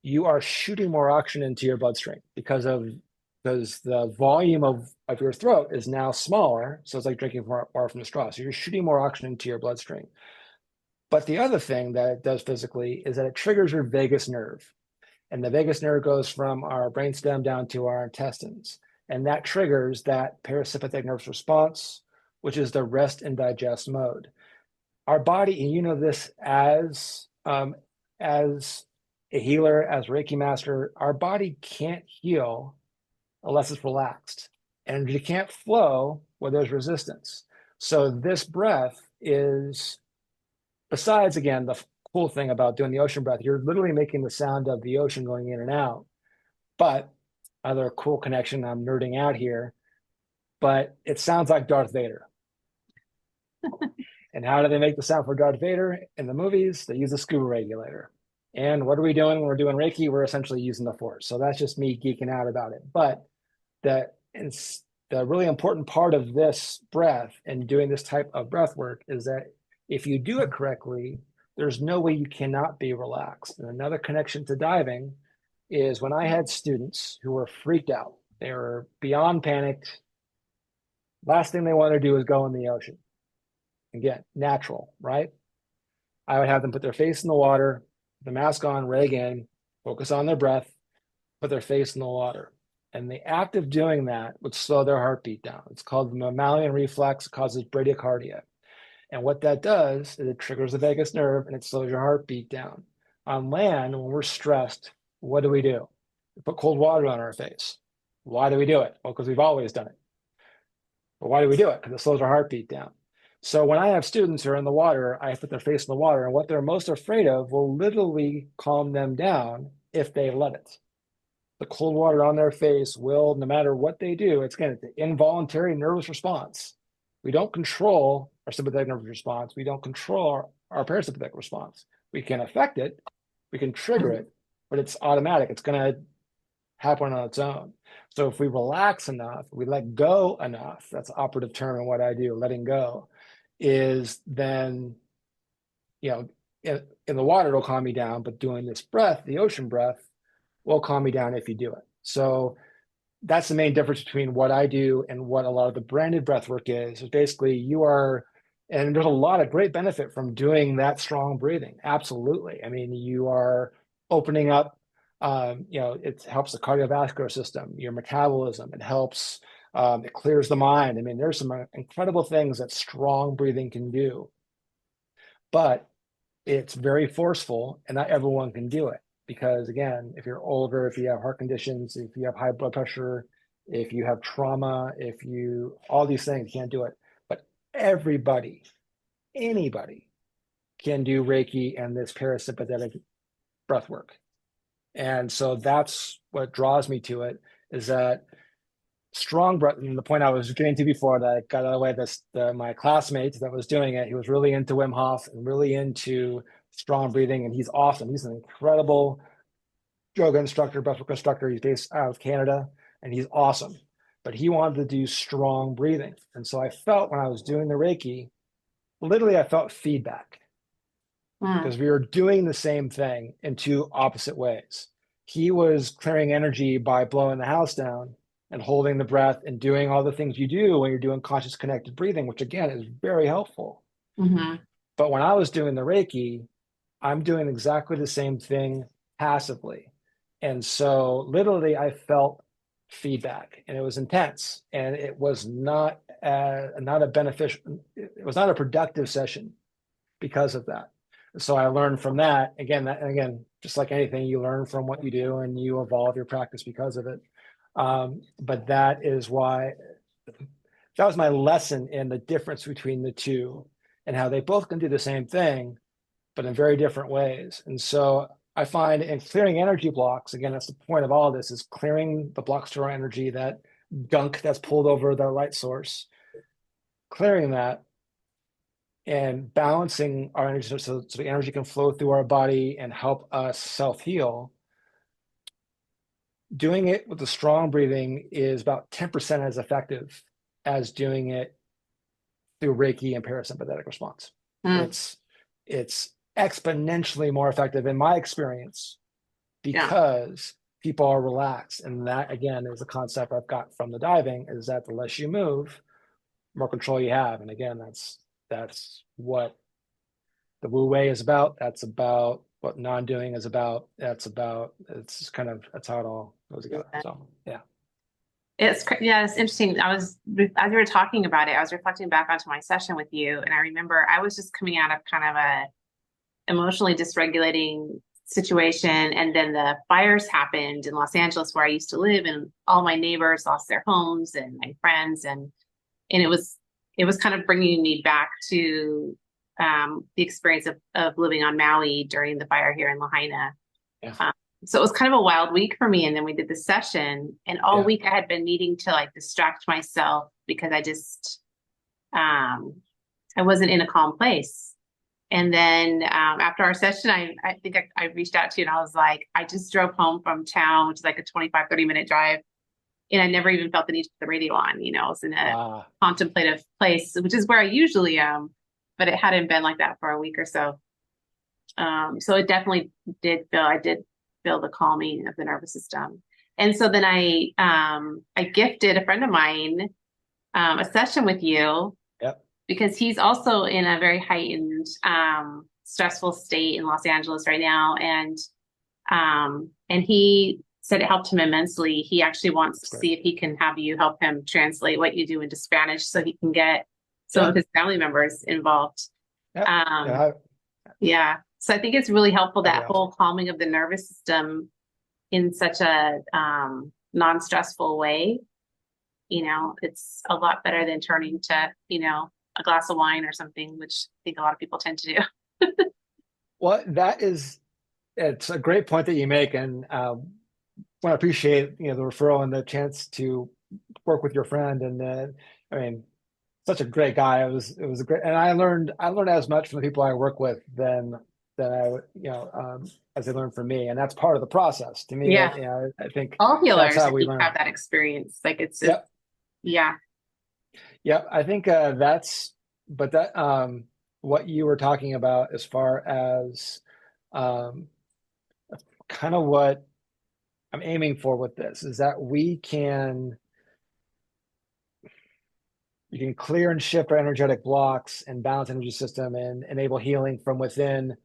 you are shooting more oxygen into your bloodstream because the volume of your throat is now smaller. So it's like drinking water from a straw. So you're shooting more oxygen into your bloodstream. But the other thing that it does physically is that it triggers your vagus nerve. And the vagus nerve goes from our brainstem down to our intestines. And that triggers that parasympathetic nervous response, which is the rest and digest mode. Our body, and you know this as a healer, as Reiki master, our body can't heal unless it's relaxed. Energy can't flow where there's resistance. So this breath is, besides, again, the cool thing about doing the ocean breath, you're literally making the sound of the ocean going in and out. But another cool connection, I'm nerding out here, but it sounds like Darth Vader. And how do they make the sound for Darth Vader in the movies? They use a scuba regulator. And what are we doing when we're doing Reiki? We're essentially using the force. So that's just me geeking out about it. But the really important part of this breath and doing this type of breath work is that if you do it correctly, there's no way you cannot be relaxed. And another connection to diving is when I had students who were freaked out, they were beyond panicked. Last thing they want to do is go in the ocean. Again, natural, right? I would have them put their face in the water, the mask on, rig in, focus on their breath, put their face in the water. And the act of doing that would slow their heartbeat down. It's called the mammalian reflex. It causes bradycardia. And what that does is it triggers the vagus nerve and it slows your heartbeat down. On land, when we're stressed, what do? We put cold water on our face. Why do we do it? Well, because we've always done it. But why do we do it? Because it slows our heartbeat down. So when I have students who are in the water, I put their face in the water, and what they're most afraid of will literally calm them down if they let it. The cold water on their face will, no matter what they do, it's an involuntary nervous response. We don't control our sympathetic nervous response. We don't control our parasympathetic response. We can affect it, we can trigger it, but it's automatic. It's going to happen on its own. So if we relax enough, we let go enough, that's the operative term in what I do, letting go, is then, in the water, it'll calm me down, but doing this breath, the ocean breath, will calm me down if you do it. So that's the main difference between what I do and what a lot of the branded breath work is basically and there's a lot of great benefit from doing that strong breathing. Absolutely. I mean, you are opening up, it helps the cardiovascular system, your metabolism, it helps, it clears the mind. I mean, there's some incredible things that strong breathing can do, but it's very forceful and not everyone can do it. Because again, if you're older, if you have heart conditions, if you have high blood pressure, if you have trauma, all these things, you can't do it. But anybody can do Reiki and this parasympathetic breath work. And so that's what draws me to it, is that strong breath. And the point I was getting to before that I got out of the way, my classmate that was doing it, he was really into Wim Hof and really into strong breathing, and he's awesome. He's an incredible yoga instructor, breathwork instructor. He's based out of Canada, and he's awesome. But he wanted to do strong breathing, and so I felt when I was doing the Reiki, literally, I felt feedback because we were doing the same thing in two opposite ways. He was clearing energy by blowing the house down and holding the breath and doing all the things you do when you're doing conscious connected breathing, which again is very helpful. Mm-hmm. But when I was doing the Reiki, I'm doing exactly the same thing passively. And so literally I felt feedback, and it was intense, and it was not a beneficial, it was not a productive session because of that. So I learned from that again, just like anything, you learn from what you do and you evolve your practice because of it. But that was my lesson in the difference between the two and how they both can do the same thing, but in very different ways. And so I find in clearing energy blocks, again, that's the point of all of this, is clearing the blocks to our energy, that gunk that's pulled over the light source, clearing that and balancing our energy so the energy can flow through our body and help us self-heal. doing it with the strong breathing is about 10% as effective as doing it through Reiki and parasympathetic response. Mm, It's exponentially more effective in my experience yeah. because people are relaxed. And that again is a concept I've got from the diving, is that the less you move, more control you have. And again, that's what the Wu Wei is about. That's about what non-doing is about. It's kind of, that's how it all goes together. Yeah. So yeah. Yeah, it's interesting. As you were talking about it, I was reflecting back onto my session with you, and I remember I was just coming out of kind of a emotionally dysregulating situation, and then the fires happened in Los Angeles where I used to live, and all my neighbors lost their homes and my friends, and it was kind of bringing me back to the experience of living on Maui during the fire here in Lahaina. Yeah. Um, so it was kind of a wild week for me. And then we did the session, and all Yeah. week I had been needing to like distract myself because um, I wasn't in a calm place. And then after our session, I think I reached out to you and I was like, I just drove home from town, which is like a 25-30 minute drive. And I never even felt the need to put the radio on. I was in a Ah, contemplative place, which is where I usually am, but it hadn't been like that for a week or so. So it definitely I did feel the calming of the nervous system. And so then I gifted a friend of mine a session with you yep. because he's also in a very heightened stressful state in Los Angeles right now, and he said it helped him immensely. He actually wants That's to great. see if he can have you help him translate what you do into Spanish so he can get some of Yeah. his family members involved. Yep. Um, Yeah. yeah. So I think it's really helpful That'd be that awesome. whole calming of the nervous system in such a non-stressful way. It's a lot better than turning to, a glass of wine or something, which I think a lot of people tend to do. Well, it's a great point that you make. And want to appreciate, the referral and the chance to work with your friend. And I mean, such a great guy. It was a great, and I learned as much from the people I work with than as they learn from me. And that's part of the process. To me, Yeah. I think All that's healers, how I we think, learn. have that experience. Like it's just, Yep. yeah, Yep. I think but that what you were talking about as far as um, kind of what I'm aiming for with this is that you can clear and shift our energetic blocks and balance energy system and enable healing from within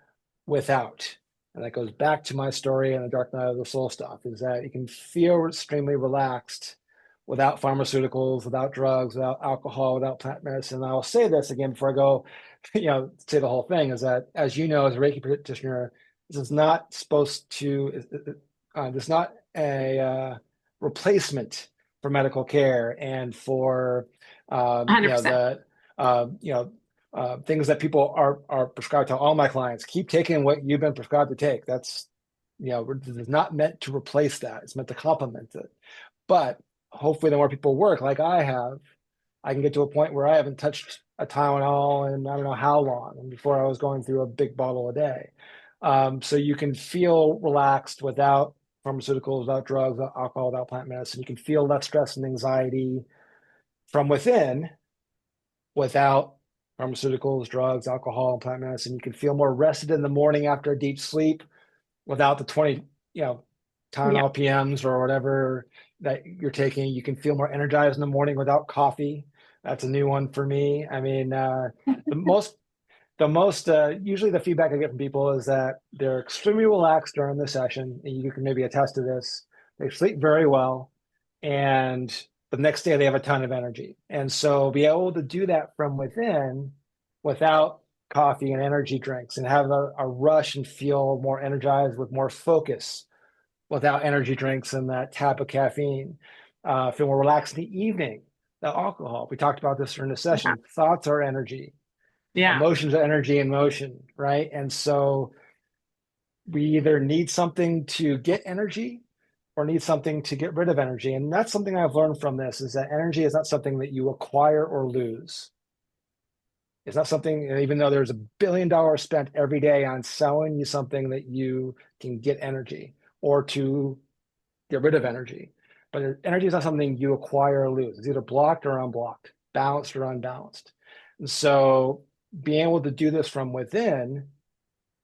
without. And that goes back to my story and the dark night of the soul stuff, is that you can feel extremely relaxed without pharmaceuticals, without drugs, without alcohol, without plant medicine. And I will say this again before I go, say the whole thing, is that, as you know, as a Reiki practitioner, this is not supposed to, this is not a replacement for medical care and for, um, you know, 100%. the, things that people are prescribed to all my clients. Keep taking what you've been prescribed to take. That's, it's not meant to replace that. It's meant to complement it. But hopefully, the more people work like I have, I can get to a point where I haven't touched a Tylenol in I don't know how long, and before I was going through a big bottle a day. So you can feel relaxed without pharmaceuticals, without drugs, without alcohol, without plant medicine. You can feel less stress and anxiety from within without pharmaceuticals, drugs, alcohol, and plant medicine. You can feel more rested in the morning after a deep sleep without the 20, Yeah. Tylenol PMs or whatever that you're taking. You can feel more energized in the morning without coffee. That's a new one for me. I mean, the most, usually the feedback I get from people is that they're extremely relaxed during the session. And you can maybe attest to this. They sleep very well, and the next day they have a ton of energy. And so be able to do that from within without coffee and energy drinks and have a rush and feel more energized with more focus without energy drinks and that tap of caffeine. Feel more relaxed in the evening. The alcohol, we talked about this during the Yeah. session. Thoughts are energy, Yeah. emotions are energy in motion, right? And so we either need something to get energy or need something to get rid of energy. And that's something I've learned from this, is that energy is not something that you acquire or lose. It's not something, even though there's $1 billion spent every day on selling you something that you can get energy or to get rid of energy. But energy is not something you acquire or lose. It's either blocked or unblocked, balanced or unbalanced. And so being able to do this from within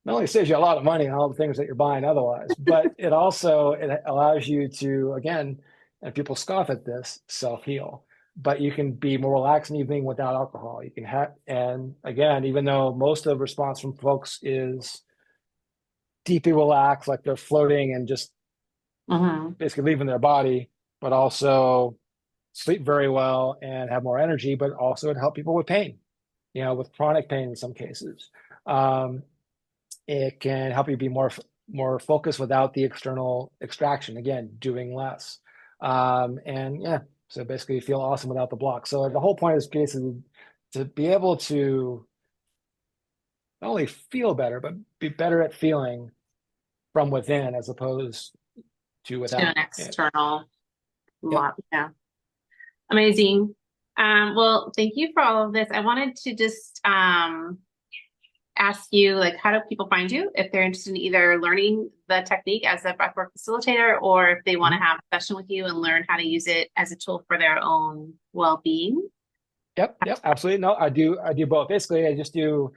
not only saves you a lot of money on all the things that you're buying otherwise, but it allows you to, again, and people scoff at this, self-heal. But you can be more relaxed in the evening without alcohol. You can have, and again, even though most of the response from folks is deeply relaxed, like they're floating and just Hmm. basically leaving their body, but also sleep very well and have more energy, but also it help people with pain, with chronic pain in some cases. Um, it can help you be more focused without the external extraction. Again, doing less. And yeah, so basically you feel awesome without the block. So the whole point is basically to be able to not only feel better, but be better at feeling from within as opposed to To an without. Yeah. external Yep. lot. Yeah. Amazing. Well, thank you for all of this. I wanted to just ask you, like, how do people find you if they're interested in either learning the technique as a breathwork facilitator, or if they want to Mhm. have a session with you and learn how to use it as a tool for their own well-being? Yep. Yep. Absolutely. No, I do both. Basically, I just do,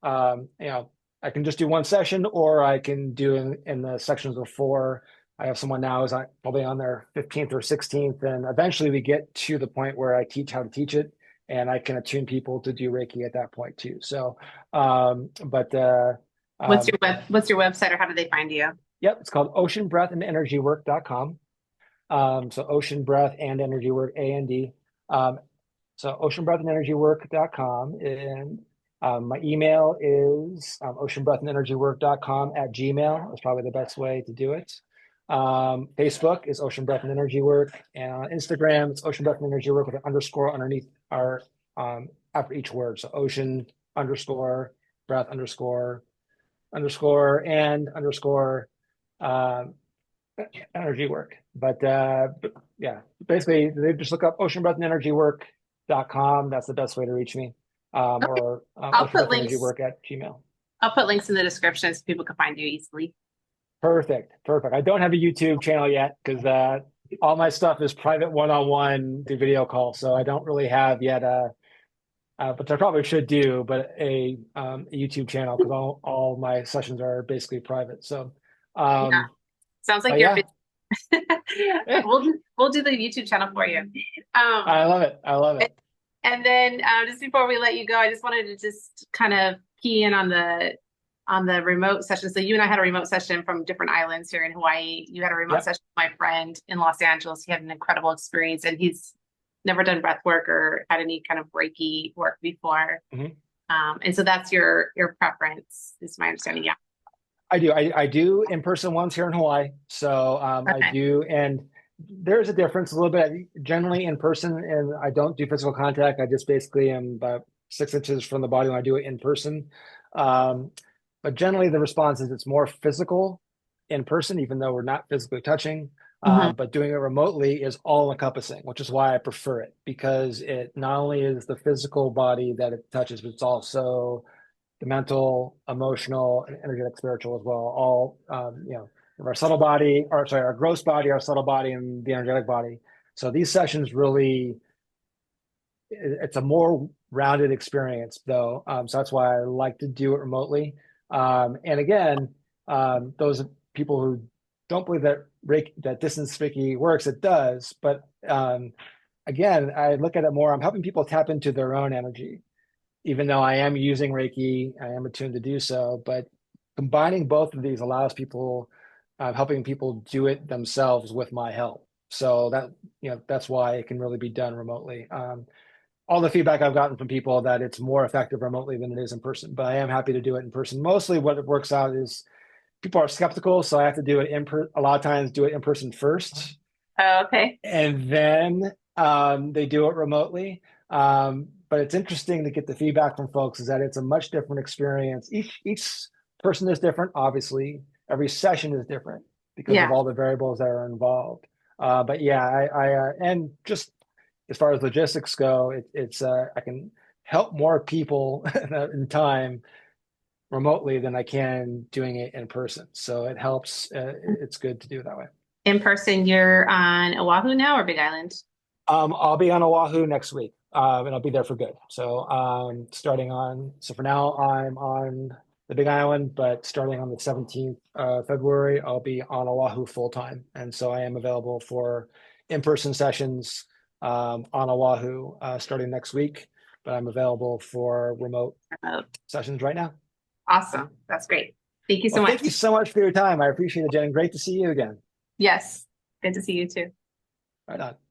um, you know, I can just do one session, or I can do in the sections of four. I have someone now who's probably on their 15th or 16th, and eventually we get to the point where I teach how to teach it, and I can attune people to do Reiki at that point too. So, but um, What's your website, or how do they find you? yep, it's called Oceanbreathandenergywork.com. So Ocean Breath and Energy Work, A&D. Um, so oceanbreathandenergywork.com. And my email is oceanbreathandenergywork.com at Gmail. That's probably the best way to do it. Facebook is Ocean Breath and Energy Work. And on Instagram, it's Ocean Breath and Energy Work with an underscore underneath our after each word. So ocean underscore breath underscore and underscore um, energy work. But yeah, basically they just look up oceanbreathandenergywork.com. That's the best way to reach me. Okay. Or I'll put links. oceanbreathandenergywork at Gmail. I'll put links in the description so people can find you easily. Perfect. Perfect. I don't have a YouTube channel yet because all my stuff is private one-on-one through video call. So I don't really have yet but I probably should do, but a YouTube channel because all my sessions are basically private. So Yeah. Sounds like but you're yeah, busy. eh, We'll do the YouTube channel for you. Um, I love it. I love it. and then just before we let you go, I just wanted to just kind of key in on the remote session. So you and I had a remote session from different islands here in Hawaii. You had a remote Yep. session with my friend in Los Angeles. He had an incredible experience, and he's never done breath work or had any kind of Reiki work before. Mhm. And so that's your preference, is my understanding. Yeah. I do. I do in-person ones here in Hawaii. So I Okay. do. And there's a difference a little bit. Generally in person, and I don't do physical contact. I just basically am about 6 inches from the body when I do it in person. Um, but generally the response is it's more physical in person, even though we're not physically touching. Hmm. But doing it remotely is all encompassing, which is why I prefer it because it not only is the physical body that it touches, but it's also the mental, emotional, and energetic, spiritual as well. All our subtle body, or sorry, our gross body, our subtle body, and the energetic body. So these sessions really, it's a more rounded experience, though. So that's why I like to do it remotely. And again, those people who don't believe that that distance Reiki works, it does. But again, I look at it more. I'm helping people tap into their own energy even though I am using Reiki, I am attuned to do so. But combining both of these allows people, helping people do it themselves with my help. So that's why it can really be done remotely. All the feedback I've gotten from people that it's more effective remotely than it is in person. But I am happy to do it in person. Mostly, what it works out is people are skeptical, so I have to do it a lot of times do it in person first Oh, okay. and then they do it remotely. But it's interesting to get the feedback from folks is that it's a much different experience. Each person is different, obviously. Every session is different because of Yeah. all the variables that are involved. But yeah, and just as far as logistics go, it's I can help more people in time remotely than I can doing it in person. So it helps. It's good to do it that way. in person, you're on Oahu now or Big Island? I'll be on Oahu next week, and I'll be there for good. So, so for now, I'm on the Big Island, but starting on the 17th of February, I'll be on Oahu full time. And so I am available for in-person sessions on Oahu starting next week, but I'm available for remote Oh, sessions right now. awesome. That's great. Thank you Well, so thank much. you so much for your time. I appreciate it, Jen. Great to see you again. Yes. Good to see you too. Right on.